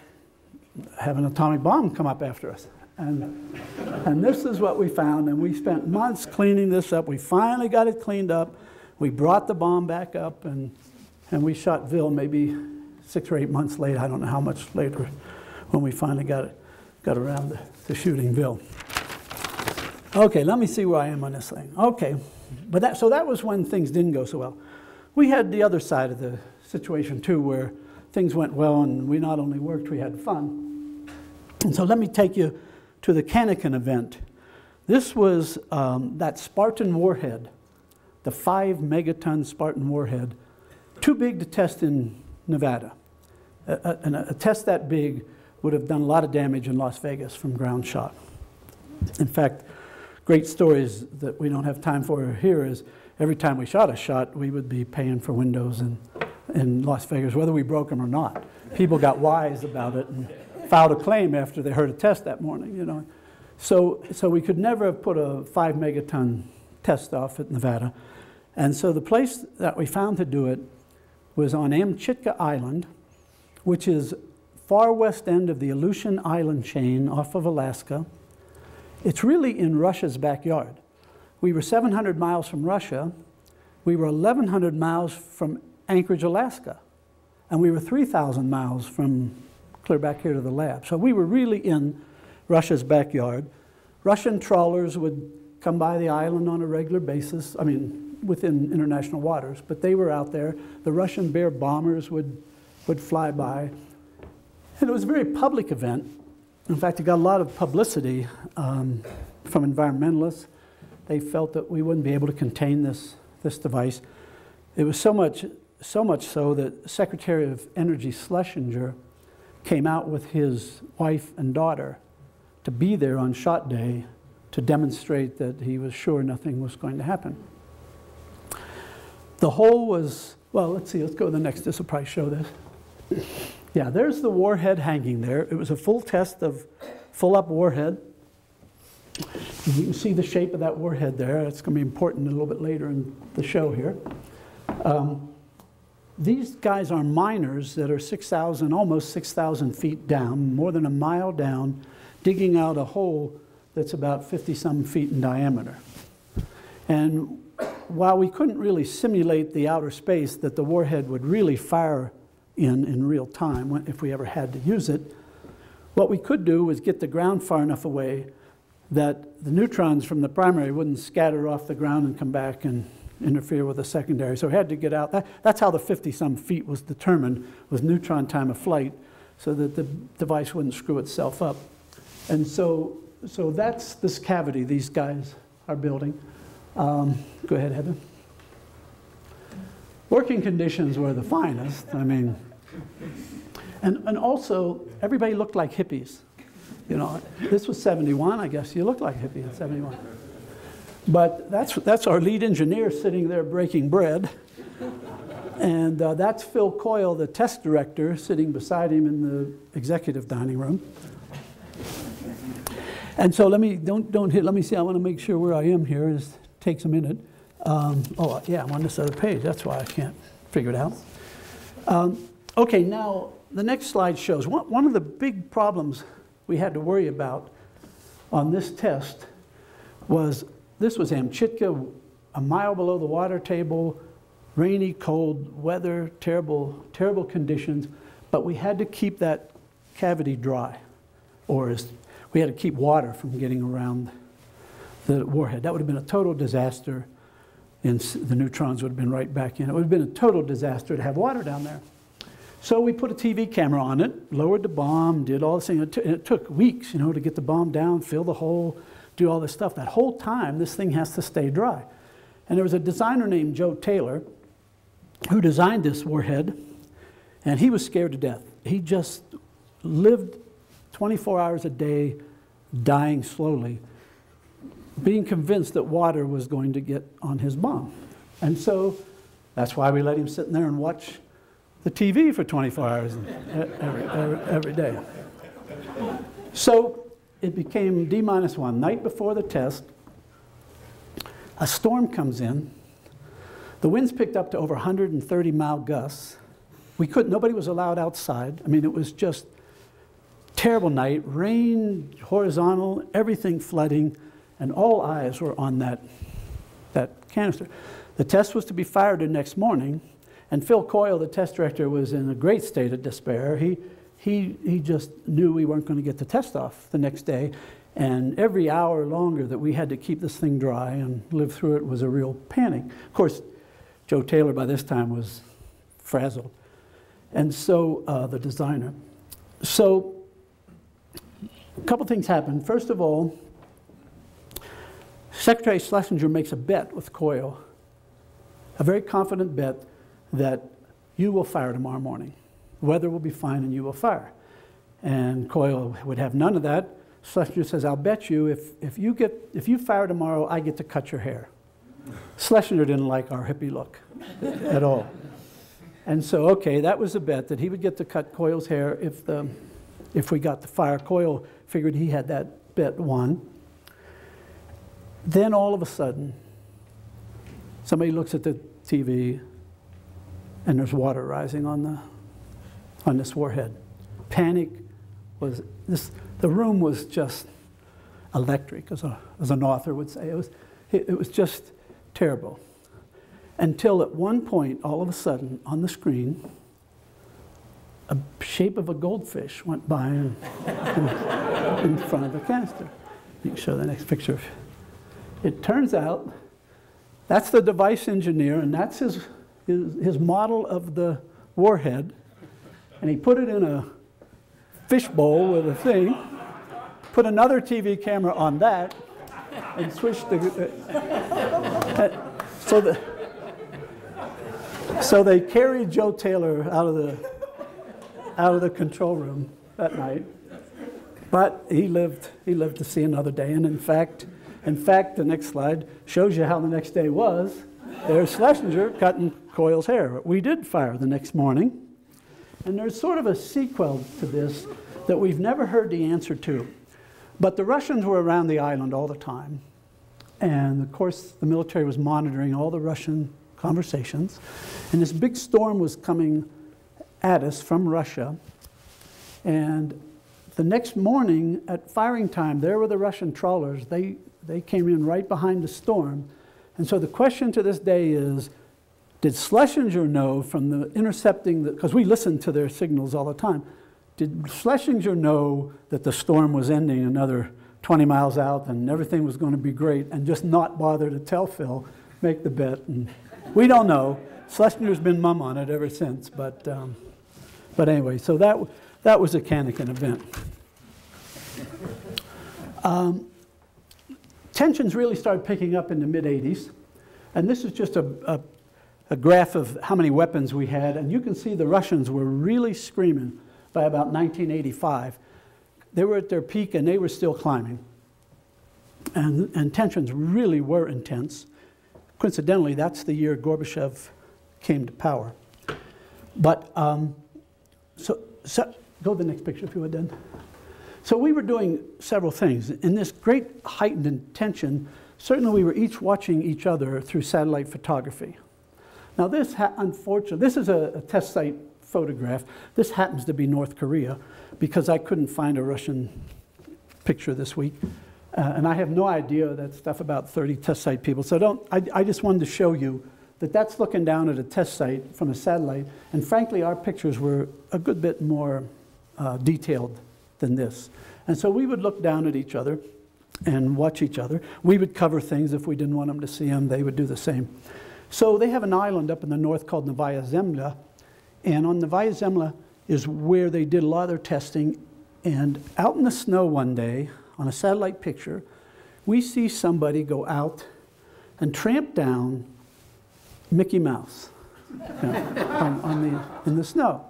having an atomic bomb come up after us? And this is what we found, and we spent months cleaning this up. We finally got it cleaned up. We brought the bomb back up, and we shot Ville maybe 6 or 8 months later. I don't know how much later, when we finally got around to shooting Ville. Okay, let me see where I am on this thing. Okay, so that was when things didn't go so well. We had the other side of the situation too, where things went well, and we not only worked, we had fun. And so let me take you to the Kuckuck event. This was that Spartan warhead, the 5 megaton Spartan warhead, too big to test in Nevada. And a test that big would have done a lot of damage in Las Vegas from ground shot. In fact, great stories that we don't have time for here is every time we shot a shot, we would be paying for windows in Las Vegas, whether we broke them or not. People got wise about it and filed a claim after they heard a test that morning, you know. So we could never have put a 5 megaton test off at Nevada. And so the place that we found to do it was on Amchitka Island, which is far west end of the Aleutian Island chain off of Alaska. It's really in Russia's backyard. We were 700 miles from Russia. We were 1,100 miles from Anchorage, Alaska. And we were 3,000 miles from clear back here to the lab. So we were really in Russia's backyard. Russian trawlers would come by the island on a regular basis, I mean, within international waters, but they were out there. The Russian Bear bombers would fly by. And it was a very public event. In fact, it got a lot of publicity from environmentalists. They felt that we wouldn't be able to contain this device. It was so much so that Secretary of Energy Schlesinger came out with his wife and daughter to be there on shot day to demonstrate that he was sure nothing was going to happen. The hole was, well, let's see, let's go to the next. This will probably show this. Yeah, there's the warhead hanging there. It was a full test of full-up warhead. You can see the shape of that warhead there. It's going to be important a little bit later in the show here. These guys are miners that are 6,000, almost 6,000 feet down, more than a mile down, digging out a hole that's about 50-some feet in diameter. And while we couldn't really simulate the outer space that the warhead would really fire in real time if we ever had to use it, what we could do was get the ground far enough away that the neutrons from the primary wouldn't scatter off the ground and come back and interfere with the secondary. So we had to get out. That's how the 50-some feet was determined, was neutron time of flight, so that the device wouldn't screw itself up. And so that's this cavity these guys are building. Go ahead, Heather. Working conditions were the finest. I mean, and also everybody looked like hippies. You know, this was 71. I guess you looked like a hippie in 71. But that's our lead engineer sitting there breaking bread. And that's Phil Coyle, the test director, sitting beside him in the executive dining room. And so let me see, I want to make sure where I am here. It takes a minute. Oh, yeah, I'm on this other page. That's why I can't figure it out. Okay, now the next slide shows one of the big problems we had to worry about on this test was, this was Amchitka, a mile below the water table, rainy, cold weather, terrible, terrible conditions, but we had to keep that cavity dry, or we had to keep water from getting around the warhead. That would have been a total disaster, and the neutrons would have been right back in. It would have been a total disaster to have water down there. So we put a TV camera on it, lowered the bomb, did all this thing. It took weeks, to get the bomb down, fill the hole, do all this stuff. That whole time, this thing has to stay dry. And there was a designer named Joe Taylor who designed this warhead, and he was scared to death. He just lived 24 hours a day, dying slowly, being convinced that water was going to get on his bomb. And so that's why we let him sit in there and watch the TV for 24 hours every day. So it became D-1, night before the test. A storm comes in. The winds picked up to over 130-mile gusts. Nobody was allowed outside. I mean, it was just terrible night, rain, horizontal, everything flooding, and all eyes were on that canister. The test was to be fired the next morning, and Phil Coyle, the test director, was in a great state of despair. He just knew we weren't going to get the test off the next day, and every hour longer that we had to keep this thing dry and live through it was a real panic. Of course, Joe Taylor by this time was frazzled, and so the designer. So a couple things happened. First of all, Secretary Schlesinger makes a bet with Coyle, a very confident bet that you will fire tomorrow morning. The weather will be fine and you will fire. And Coyle would have none of that. Schlesinger says, I'll bet you if you fire tomorrow, I get to cut your hair. Schlesinger didn't like our hippie look at all. And so, okay, that was a bet that he would get to cut Coyle's hair if we got the fire. Coyle figured he had that bet won. Then all of a sudden, somebody looks at the TV and there's water rising on this warhead. Panic was the room was just electric, as an author would say. It was just terrible. Until at one point, all of a sudden, on the screen, a shape of a goldfish went by in front of the canister. You can show the next picture. It turns out that's the device engineer, and that's his model of the warhead. And he put it in a fishbowl with a thing, put another TV camera on that, and switched so they carried Joe Taylor out of the control room that night. But he lived to see another day. And in fact, the next slide shows you how the next day was. There's Schlesinger cutting Coyle's hair. We did fire the next morning. And there's sort of a sequel to this that we've never heard the answer to. But the Russians were around the island all the time. And of course, the military was monitoring all the Russian conversations. And this big storm was coming at us from Russia. And the next morning at firing time, there were the Russian trawlers. They came in right behind the storm. And so the question to this day is, did Schlesinger know from the intercepting, because we listened to their signals all the time, did Schlesinger know that the storm was ending another 20 miles out and everything was going to be great and just not bother to tell Phil, make the bet? And we don't know. Schlesinger's been mum on it ever since. But anyway, so that was a Cannikin event. Tensions really started picking up in the mid-'80s. And this is just a graph of how many weapons we had. And you can see the Russians were really screaming by about 1985. They were at their peak and they were still climbing. And tensions really were intense. Coincidentally, that's the year Gorbachev came to power. But, so go to the next picture if you would then. So we were doing several things. In this great heightened tension, certainly we were each watching each other through satellite photography. Now this, unfortunately, this is a test site photograph. This happens to be North Korea because I couldn't find a Russian picture this week. And I have no idea that stuff about 30 test site people. So I just wanted to show you that that's looking down at a test site from a satellite. And frankly, our pictures were a good bit more detailed than this. And so we would look down at each other and watch each other. We would cover things if we didn't want them to see them. They would do the same. So they have an island up in the north called Novaya Zemlya. And on Novaya Zemlya is where they did a lot of their testing. And out in the snow one day, on a satellite picture, we see somebody go out and tramp down Mickey Mouse in the snow.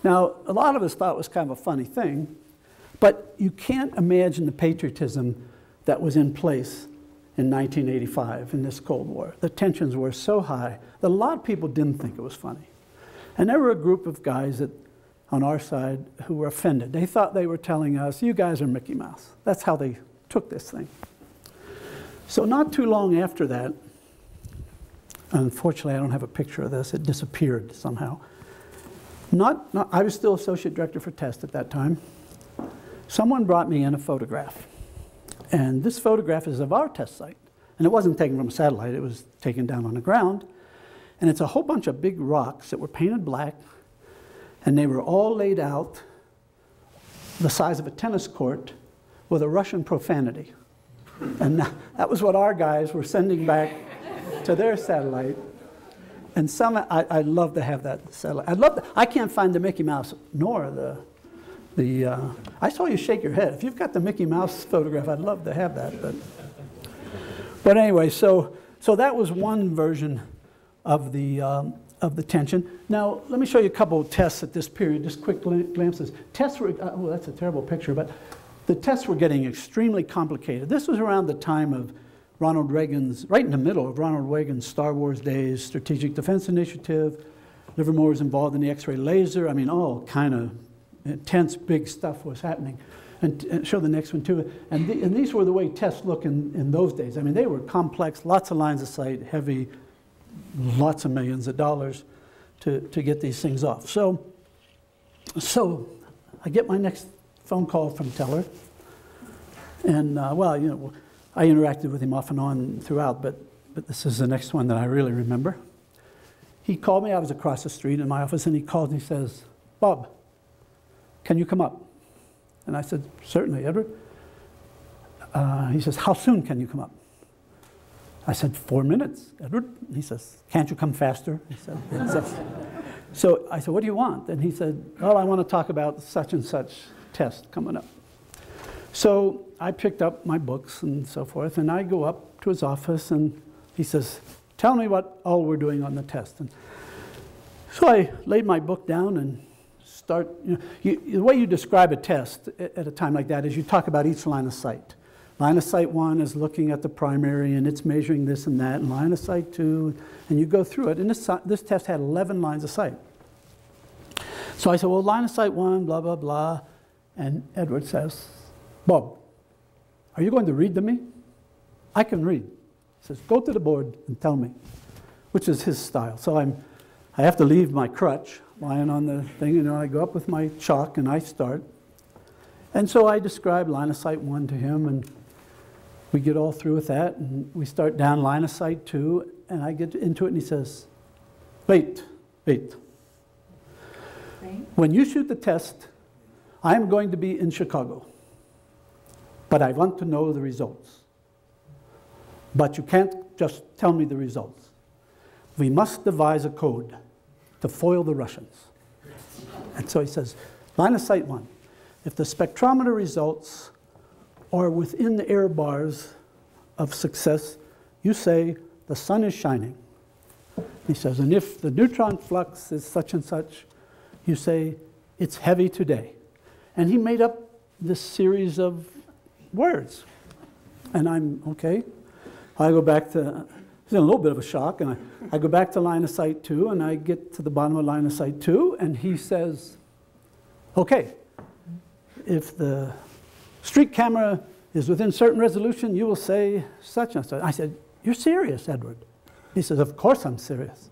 Now, a lot of us thought it was kind of a funny thing, but you can't imagine the patriotism that was in place in 1985 in this Cold War. The tensions were so high that a lot of people didn't think it was funny. And there were a group of guys that, on our side, who were offended. They thought they were telling us, you guys are Mickey Mouse. That's how they took this thing. So not too long after that, unfortunately I don't have a picture of this, it disappeared somehow. I was still Associate Director for Test at that time. Someone brought me in a photograph. And this photograph is of our test site. And it wasn't taken from a satellite, it was taken down on the ground. And it's a whole bunch of big rocks that were painted black, and they were all laid out the size of a tennis court with a Russian profanity. And that was what our guys were sending back to their satellite. And I'd love to have that satellite. I can't find the Mickey Mouse nor I saw you shake your head. If you've got the Mickey Mouse photograph, I'd love to have that. But anyway, so that was one version of the tension. Now, let me show you a couple of tests at this period, just quick glimpses. Tests were, oh, that's a terrible picture, but the tests were getting extremely complicated. This was around the time of Ronald Reagan's, right in the middle of Ronald Reagan's Star Wars days, Strategic Defense Initiative. Livermore was involved in the X-ray laser. I mean, all kind of intense, big stuff was happening. And show the next one too. And these were the way tests look in those days. I mean, they were complex, lots of lines of sight, heavy, lots of millions of dollars to get these things off. So I get my next phone call from Teller. And well, you know, I interacted with him off and on throughout, but this is the next one that I really remember. He called me, I was across the street in my office, and he called and he says, Bob, can you come up? And I said, certainly, Edward. He says, how soon can you come up? I said, 4 minutes, Edward. He says, can't you come faster? He said, so I said, what do you want? And he said, well, I want to talk about such and such test coming up. So I picked up my books and so forth, and I go up to his office, and he says, tell me what all we're doing on the test. And so I laid my book down and start, the way you describe a test at a time like that is you talk about each line of sight. Line of sight 1 is looking at the primary, and it's measuring this and that, and line of sight 2, and you go through it. And this test had 11 lines of sight. So I said, well, line of sight 1, blah, blah, blah. And Edward says, Bob, are you going to read to me? I can read. He says, go to the board and tell me, which is his style. So I have to leave my crutch lying on the thing, and I go up with my chalk and I start. And so I describe line of sight 1 to him, and we get all through with that, and we start down line of sight 2, and I get into it, and he says, wait. When you shoot the test, I'm going to be in Chicago, but I want to know the results. But you can't just tell me the results. We must devise a code to foil the Russians. And so he says, line of sight 1, if the spectrometer results are within the error bars of success, you say the sun is shining. He says, and if the neutron flux is such and such, you say it's heavy today. And he made up this series of words. And I'm, okay. I go back to, it's a little bit of a shock, and I go back to line of sight 2, and I get to the bottom of line of sight 2, and he says, okay, if the street camera is within certain resolution, you will say such and such. I said, you're serious, Edward? He says, of course I'm serious.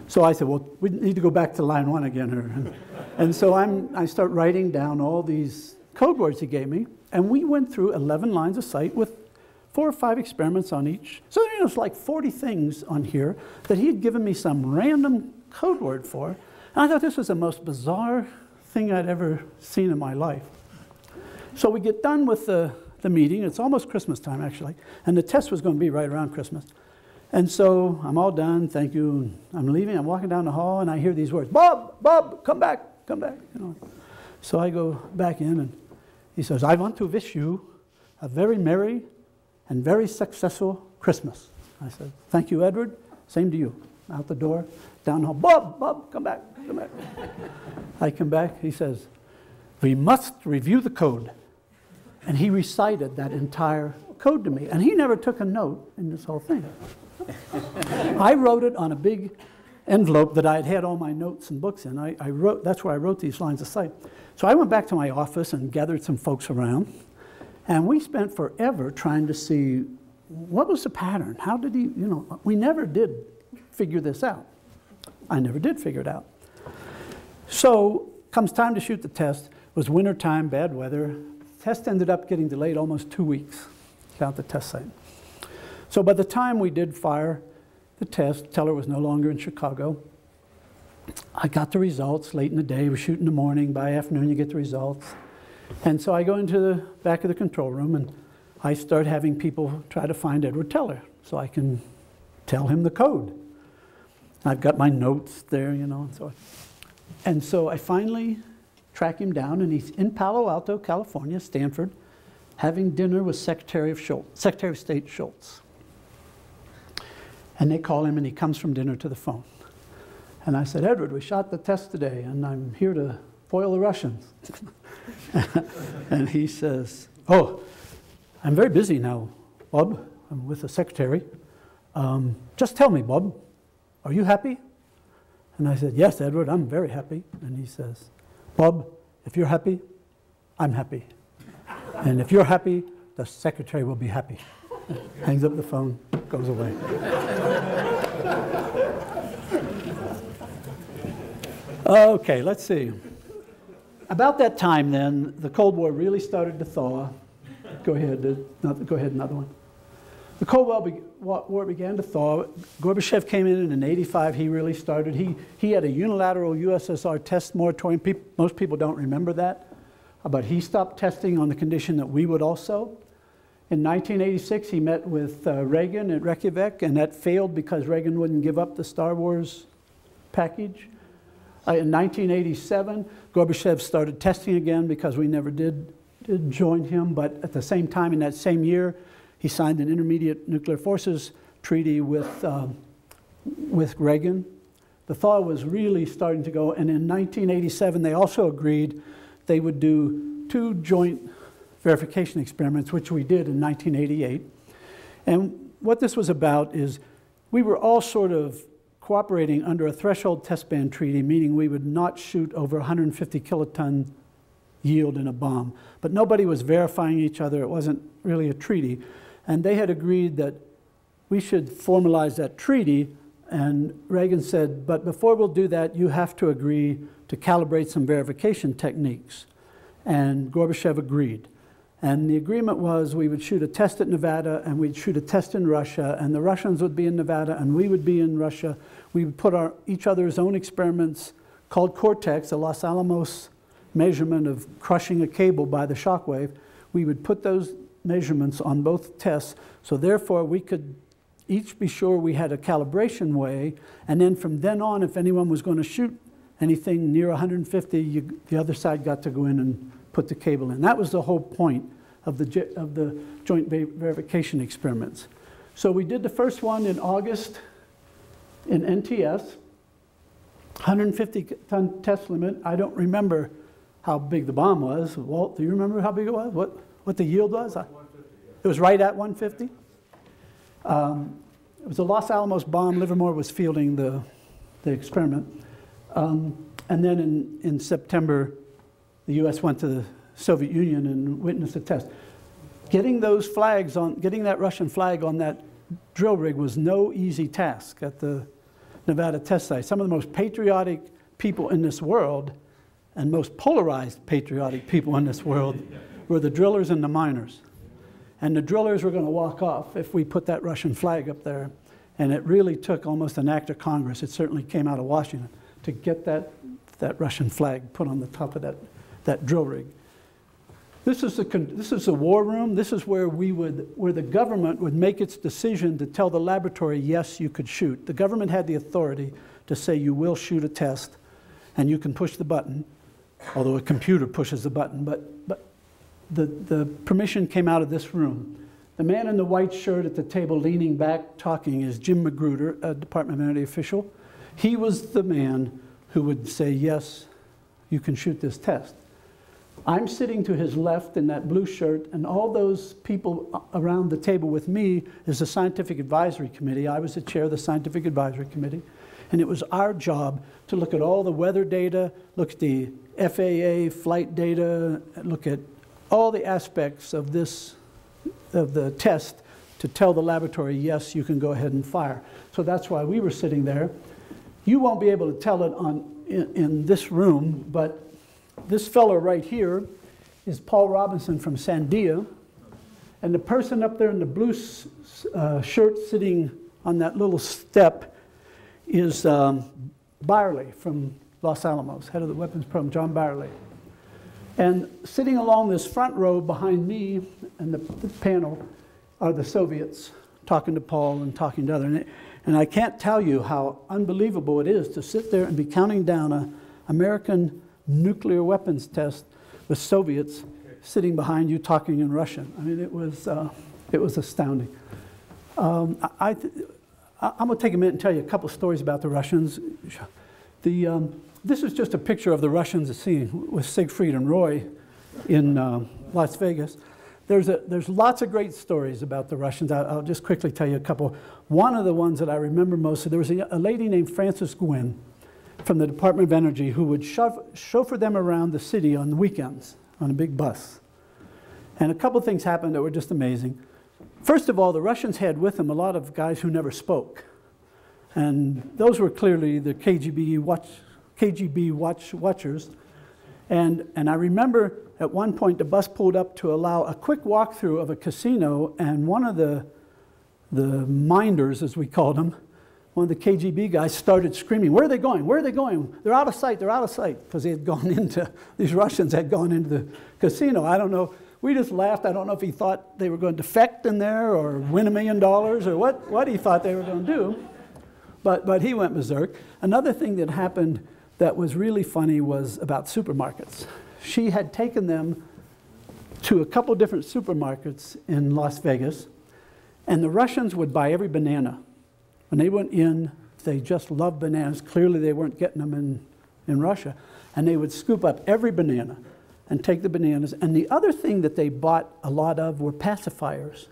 So I said, well, we need to go back to line 1 again. And so I start writing down all these code words he gave me, and we went through 11 lines of sight with 4 or 5 experiments on each. So there's like 40 things on here that he had given me some random code word for. And I thought this was the most bizarre thing I'd ever seen in my life. So we get done with the meeting. It's almost Christmas time, actually. And the test was going to be right around Christmas. And so I'm all done, thank you. I'm leaving, I'm walking down the hall, and I hear these words, Bob, come back. So I go back in, and he says, I want to wish you a very merry and very successful Christmas. I said, thank you, Edward. Same to you. Out the door, down the hall, Bob, come back. I come back, he says, we must review the code. And he recited that entire code to me. And he never took a note in this whole thing. I wrote it on a big envelope that I had all my notes and books in. That's where I wrote these lines of sight. So I went back to my office and gathered some folks around. And we spent forever trying to see what was the pattern. How did he, we never did figure this out. I never did figure it out. So comes time to shoot the test. It was winter time, bad weather. The test ended up getting delayed almost 2 weeks without the test site. So by the time we did fire the test, Teller was no longer in Chicago. I got the results late in the day. We shoot in the morning. By afternoon, you get the results. And so I go into the back of the control room, and I start having people try to find Edward Teller so I can tell him the code. I've got my notes there, and so on. And so I finally track him down, and he's in Palo Alto, California, Stanford, having dinner with Secretary of State Schultz. And they call him, and he comes from dinner to the phone. And I said, Edward, we shot the test today, and I'm here to foil the Russians. And he says, oh, I'm very busy now, Bob. I'm with the secretary. Just tell me, Bob, are you happy? And I said, yes, Edward, I'm very happy. And he says, Bob, if you're happy, I'm happy. And if you're happy, the secretary will be happy. Hangs up the phone, goes away. Okay, let's see. About that time then, the Cold War really started to thaw. Go ahead, another one. The Cold War began to thaw. Gorbachev came in 85. He really started. He had a unilateral USSR test moratorium. Most people don't remember that. But he stopped testing on the condition that we would also. In 1986, he met with Reagan at Reykjavik, and that failed because Reagan wouldn't give up the Star Wars package. In 1987, Gorbachev started testing again because we never did join him, but at the same time, in that same year, he signed an intermediate nuclear forces treaty with Reagan. The thaw was really starting to go, and in 1987, they also agreed they would do 2 joint verification experiments, which we did in 1988. And what this was about is we were all sort of cooperating under a threshold test ban treaty, meaning we would not shoot over 150 kiloton yield in a bomb. But nobody was verifying each other. It wasn't really a treaty. And they had agreed that we should formalize that treaty. And Reagan said, but before we'll do that, you have to agree to calibrate some verification techniques. And Gorbachev agreed. And the agreement was we would shoot a test at Nevada, and we'd shoot a test in Russia, and the Russians would be in Nevada, and we would be in Russia. We would put each other's own experiments called Cortex, a Los Alamos measurement of crushing a cable by the shock wave. We would put those measurements on both tests, so therefore we could each be sure we had a calibration way, and then from then on, if anyone was going to shoot anything near 150, the other side got to go in and put the cable in. That was the whole point of the joint verification experiments. So we did the first one in August in NTS, 150-ton test limit. I don't remember how big the bomb was. Walt, do you remember how big it was? What the yield was? 150, yeah. It was right at 150? It was a Los Alamos bomb. Livermore was fielding the experiment. And then in September, the U.S. went to the Soviet Union and witnessed the test. Getting those flags on, getting that Russian flag on that drill rig was no easy task. Nevada test site. Some of the most patriotic people in this world and most polarized patriotic people in this world were the drillers and the miners. And the drillers were going to walk off if we put that Russian flag up there. And it really took almost an act of Congress, it certainly came out of Washington, to get that Russian flag put on the top of that drill rig. This is the war room. This is where where the government would make its decision to tell the laboratory, yes, you could shoot. The government had the authority to say you will shoot a test and you can push the button, although a computer pushes the button, but the permission came out of this room. The man in the white shirt at the table leaning back talking is Jim Magruder, a Department of Energy official. He was the man who would say, yes, you can shoot this test. I'm sitting to his left in that blue shirt, and all those people around the table with me is the Scientific Advisory Committee. I was the chair of the Scientific Advisory Committee, and it was our job to look at all the weather data, look at the FAA flight data, look at all the aspects of the test to tell the laboratory, yes, you can go ahead and fire. So that's why we were sitting there. You won't be able to tell it in this room, but this fellow right here is Paul Robinson from Sandia, and the person up there in the blue shirt sitting on that little step is Byerly from Los Alamos, head of the weapons program, John Byerly. And sitting along this front row behind me and the panel are the Soviets talking to Paul and talking to others. And I can't tell you how unbelievable it is to sit there and be counting down an American nuclear weapons test with Soviets sitting behind you talking in Russian. I mean, it was astounding. I'm going to take a minute and tell you a couple stories about the Russians. This is just a picture of the Russians at sea with Siegfried and Roy in Las Vegas. There's lots of great stories about the Russians. I'll just quickly tell you a couple. One of the ones that I remember most, there was a lady named Frances Gwynn from the Department of Energy who would chauffeur them around the city on the weekends on a big bus. And a couple things happened that were just amazing. First of all, the Russians had with them a lot of guys who never spoke. And those were clearly the KGB watchers. And I remember at one point the bus pulled up to allow a quick walkthrough of a casino, and one of the minders, as we called them, one of the KGB guys started screaming, "Where are they going? Where are they going? They're out of sight, they're out of sight." Because these Russians had gone into the casino. I don't know, we just laughed. I don't know if he thought they were going to defect in there or win $1 million or what he thought they were going to do. But he went berserk. Another thing that happened that was really funny was about supermarkets. She had taken them to a couple different supermarkets in Las Vegas, and the Russians would buy every banana. When they went in, they just loved bananas. Clearly they weren't getting them in Russia. And they would scoop up every banana and take the bananas. And the other thing that they bought a lot of were pacifiers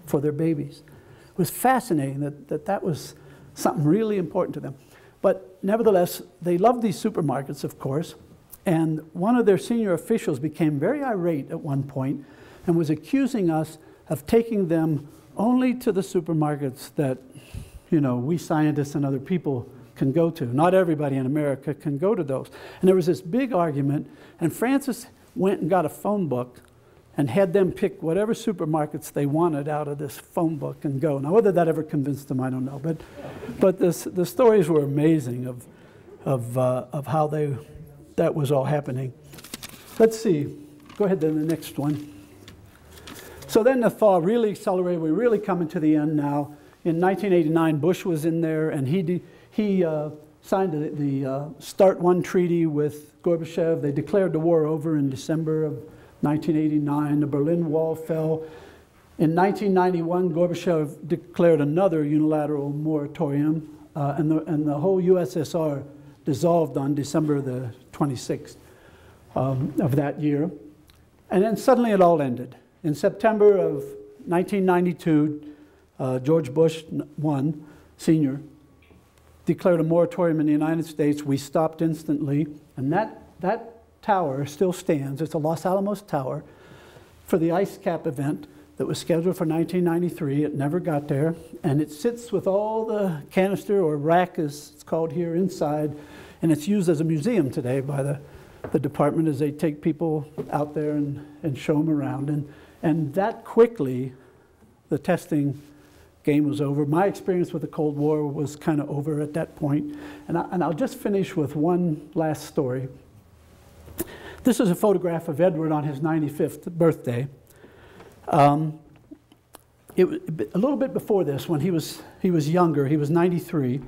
for their babies. It was fascinating that was something really important to them. But nevertheless, they loved these supermarkets, of course. And one of their senior officials became very irate at one point and was accusing us of taking them only to the supermarkets that, you know, we scientists and other people can go to. Not everybody in America can go to those. And there was this big argument, and Francis went and got a phone book and had them pick whatever supermarkets they wanted out of this phone book and go. Now, whether that ever convinced them, I don't know. But the stories were amazing of how that was all happening. Let's see. Go ahead to the next one. So then the thaw really accelerated. We're really coming to the end now. In 1989, Bush was in there, and he signed the START 1 treaty with Gorbachev. They declared the war over in December of 1989. The Berlin Wall fell. In 1991, Gorbachev declared another unilateral moratorium, and the whole USSR dissolved on December the 26th of that year. And then suddenly it all ended. In September of 1992, George Bush I, Sr., declared a moratorium in the United States. We stopped instantly, and that tower still stands. It's a Los Alamos tower for the ice cap event. that was scheduled for 1993. It never got there. And it sits with all the canister, or rack as it's called here, inside. And it's used as a museum today by the department as they take people out there and show them around. And that quickly, the testing game was over. My experience with the Cold War was kind of over at that point. And I'll just finish with one last story. This is a photograph of Edward on his 95th birthday. A little bit before this, when he was younger, he was 93.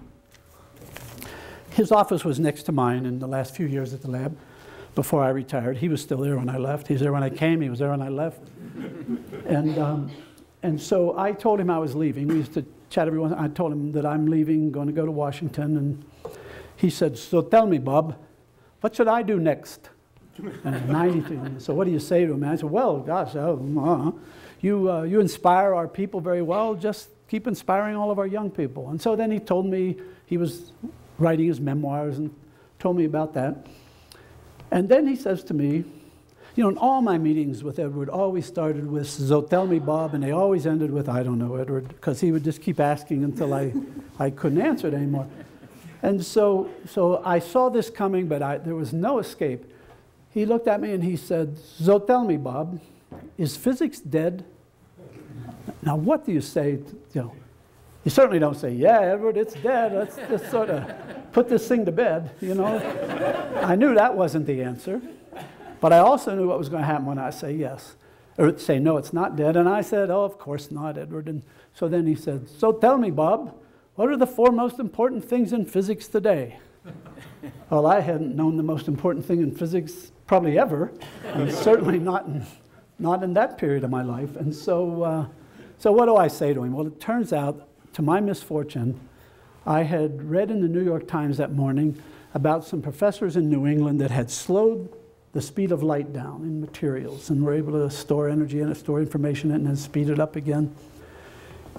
His office was next to mine in the last few years at the lab before I retired. He was still there when I left. He was there when I came. He was there when I left. And so I told him I was leaving. We used to chat every once. I told him that I'm leaving, going to go to Washington. And he said, "So tell me, Bob, what should I do next?" And at 93. So what do you say to him? And I said, "Well, gosh, you inspire our people very well. Just keep inspiring all of our young people." And so then he told me he was writing his memoirs and told me about that. And then he says to me, you know, in all my meetings with Edward always started with, "So tell me, Bob," and they always ended with, "I don't know, Edward," because he would just keep asking until I couldn't answer it anymore. And so I saw this coming, but there was no escape. He looked at me and he said, "So tell me, Bob, is physics dead?" Now, what do you say? You certainly don't say, "Yeah, Edward, it's dead. Let's just sort of put this thing to bed," you know. I knew that wasn't the answer, but I also knew what was going to happen when I say yes, or say, "No, it's not dead." And I said, "Oh, of course not, Edward." And so then he said, "So tell me, Bob, what are the 4 most important things in physics today?" Well, I hadn't known the most important thing in physics probably ever, and certainly not in that period of my life. And so what do I say to him? Well, it turns out, to my misfortune, I had read in the New York Times that morning about some professors in New England that had slowed the speed of light down in materials and were able to store energy in it, store information in it, and then speed it up again.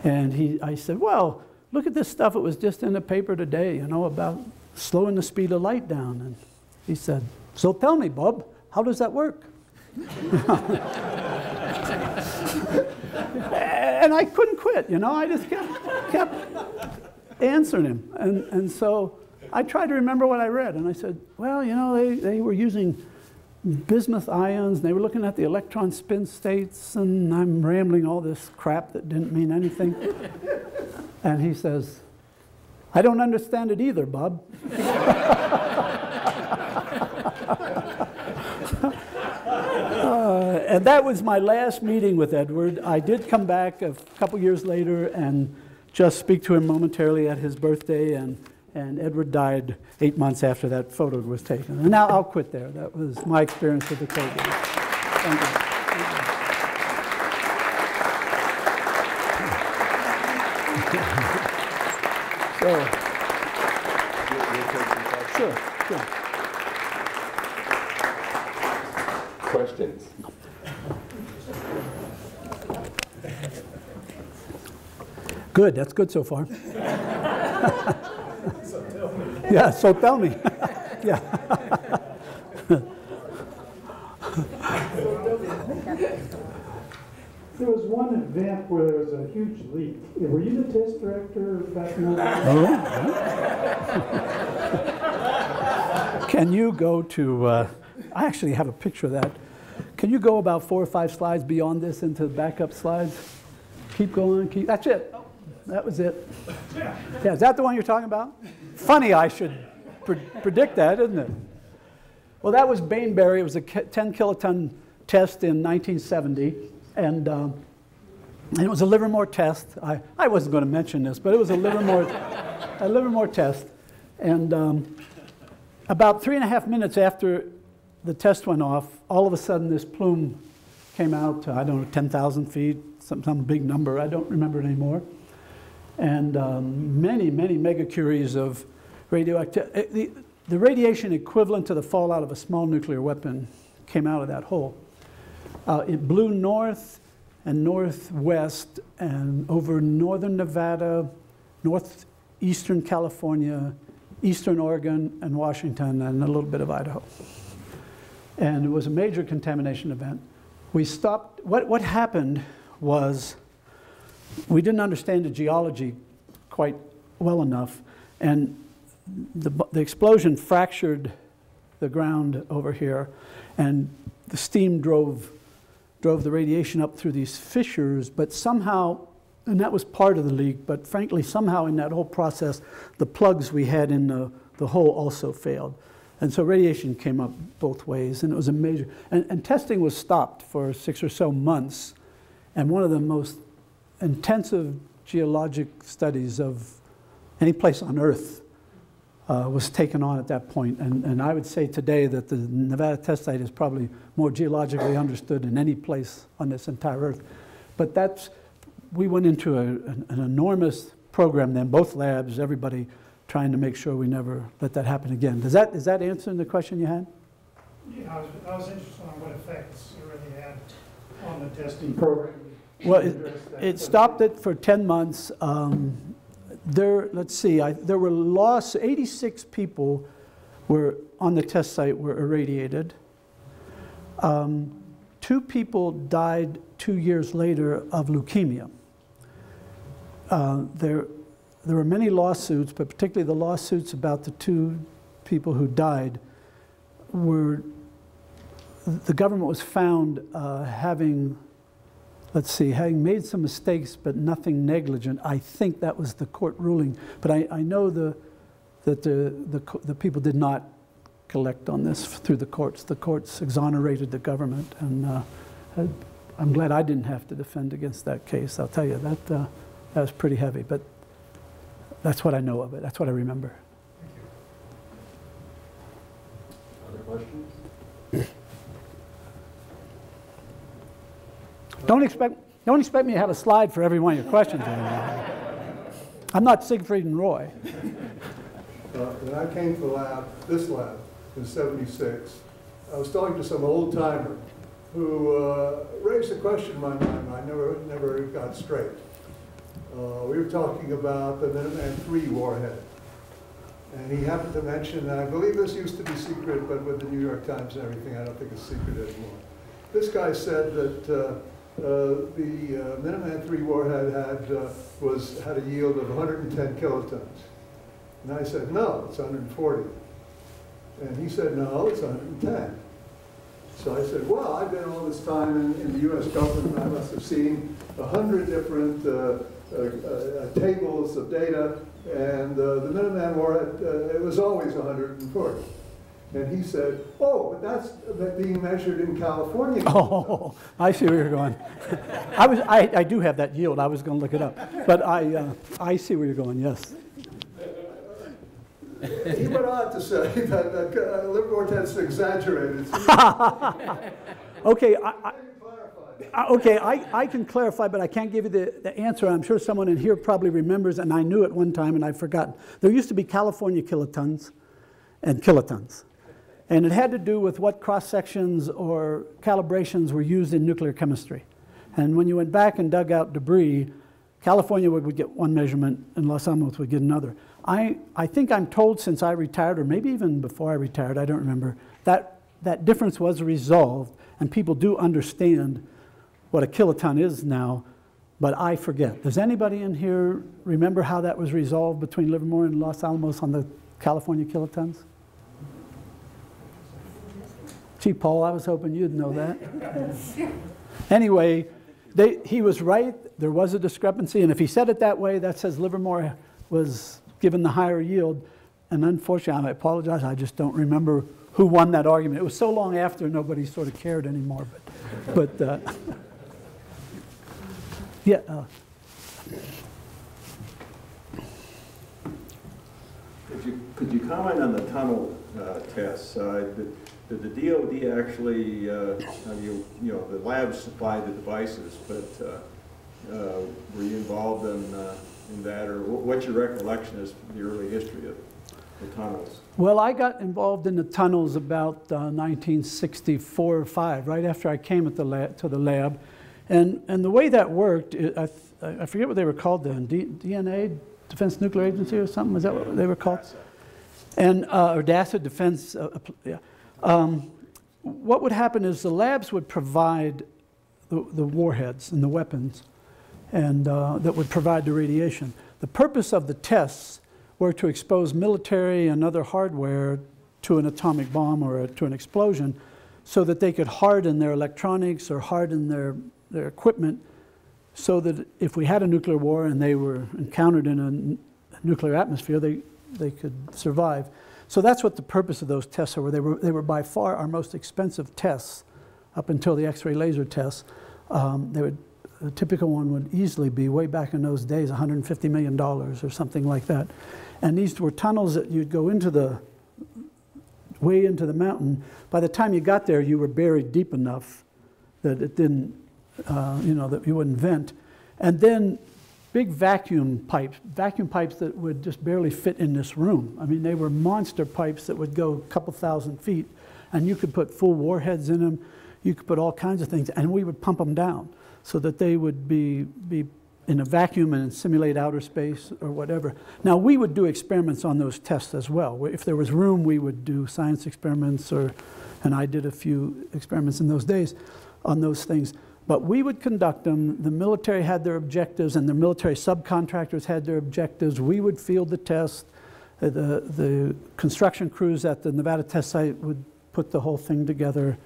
And I said, "Well, look at this stuff. It was just in the paper today, you know, about slowing the speed of light down." And he said, "So tell me, Bob, how does that work?" And I couldn't quit, you know. I just kept answering him. And so I tried to remember what I read. And I said, "Well, you know, they were using bismuth ions. And they were looking at the electron spin states." And I'm rambling all this crap that didn't mean anything. And he says, "I don't understand it either, Bob." And that was my last meeting with Edward. I did come back a couple years later and just speak to him momentarily at his birthday, and Edward died 8 months after that photo was taken. And now I'll quit there. That was my experience with the Cold War. Thank you. Sure. Questions? Good, that's good so far. Yeah, so tell me. Yeah. There was one event where there was a huge leak. Were you the test director back in the day? Oh. Can you go to, I actually have a picture of that. Can you go about 4 or 5 slides beyond this into the backup slides? Keep going, that's it. That was it. Yeah, is that the one you're talking about? Funny I should predict that, isn't it? Well, that was Bainbury. It was a 10 kiloton test in 1970. And it was a Livermore test. I wasn't going to mention this, but it was a Livermore test. And about 3.5 minutes after the test went off, all of a sudden this plume came out to, I don't know, 10,000 feet, some big number. I don't remember it anymore. And many, many megacuries of radioactivity. The radiation equivalent to the fallout of a small nuclear weapon came out of that hole. It blew north and northwest and over northern Nevada, northeastern California, eastern Oregon, and Washington, and a little bit of Idaho. And it was a major contamination event. We stopped. What happened was we didn't understand the geology quite well enough, and the explosion fractured the ground over here, and the steam drove the radiation up through these fissures, but somehow, and that was part of the leak, but frankly, somehow in that whole process, the plugs we had in the hole also failed. And so radiation came up both ways, and it was a major, and testing was stopped for 6 or so months, and one of the most intensive geologic studies of any place on Earth was taken on at that point. And I would say today that the Nevada test site is probably more geologically understood than any place on this entire Earth. But we went into an enormous program then, both labs, everybody trying to make sure we never let that happen again. Is that answering the question you had? Yeah, I was interested in what effects it really had on the testing program. Well, it stopped it for 10 months. Let's see, there were 86 people were on the test site were irradiated. 2 people died 2 years later of leukemia. There were many lawsuits, but particularly the lawsuits about the 2 people who died the government was found having made some mistakes, but nothing negligent. I think that was the court ruling, but I know that the people did not collect on this through the courts. The courts exonerated the government, and I'm glad I didn't have to defend against that case. I'll tell you, that was pretty heavy, but that's what I know of it. That's what I remember. Other questions? Don't expect me to have a slide for every one of your questions anymore. I'm not Siegfried and Roy. When I came to this lab in '76, I was talking to some old timer who raised a question in my mind I never got straight. We were talking about the Minuteman III warhead. And he happened to mention, and I believe this used to be secret, but with the New York Times and everything, I don't think it's secret anymore. This guy said that the Minuteman III warhead had a yield of 110 kilotons. And I said, no, it's 140. And he said, no, it's 110. So I said, well, I've been all this time in the U.S. government, and I must have seen 100 different tables of data, and the Minuteman warhead, it was always 140. And he said, oh, but that's being measured in California. Oh, I see where you're going. I do have that yield. I was going to look it up. But I see where you're going, yes. He went on to say that Livermore tends to exaggerate it. Okay, I can clarify, but I can't give you the answer. I'm sure someone in here probably remembers, and I knew it one time and I've forgotten. There used to be California kilotons and kilotons. And it had to do with what cross-sections or calibrations were used in nuclear chemistry. And when you went back and dug out debris, California would get one measurement and Los Alamos would get another. I think I'm told since I retired, or maybe even before I retired, I don't remember, that difference was resolved, and people do understand what a kiloton is now, but I forget. Does anybody in here remember how that was resolved between Livermore and Los Alamos on the California kilotons? Gee, Paul, I was hoping you'd know that. Anyway, he was right. There was a discrepancy, and if he said it that way, that says Livermore was given the higher yield. And unfortunately, I apologize, I just don't remember who won that argument. It was so long after nobody sort of cared anymore. But yeah. Could you comment on the tunnel tests? Did the DOD actually, the labs supply the devices, but were you involved in that, or what's your recollection as the early history of the tunnels? Well, I got involved in the tunnels about 1964 or 5, right after I came to the lab. And the way that worked, I forget what they were called then, DNA, Defense Nuclear Agency or something, is that what they were called? And, or DASA, Defense, yeah. What would happen is the labs would provide the warheads and the weapons, and that would provide the radiation. The purpose of the tests were to expose military and other hardware to an atomic bomb or to an explosion so that they could harden their electronics or harden their equipment so that if we had a nuclear war and they were encountered in a nuclear atmosphere, they could survive. So that's what the purpose of those tests were. They were by far our most expensive tests up until the X-ray laser tests. A typical one would easily be, way back in those days, $150 million or something like that. And these were tunnels that you'd go into way into the mountain. By the time you got there, you were buried deep enough that it didn't, that you wouldn't vent. And then big vacuum pipes that would just barely fit in this room. I mean, they were monster pipes that would go a couple thousand feet, and you could put full warheads in them. You could put all kinds of things, and we would pump them down so that they would be in a vacuum and simulate outer space or whatever. Now, we would do experiments on those tests as well. If there was room, we would do science experiments, and I did a few experiments in those days on those things. But we would conduct them. The military had their objectives, and the military subcontractors had their objectives. We would field the test. The construction crews at the Nevada test site would put the whole thing together,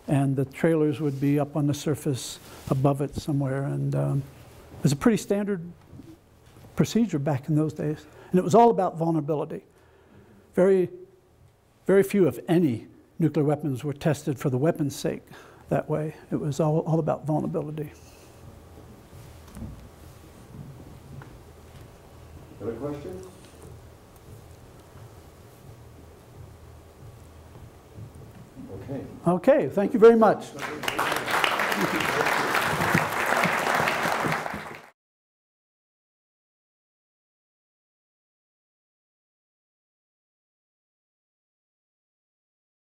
and the trailers would be up on the surface above it somewhere. And it was a pretty standard procedure back in those days. And it was all about vulnerability. Very, very few, if any, nuclear weapons were tested for the weapon's sake that way. It was all about vulnerability. Other questions? Okay, thank you very much.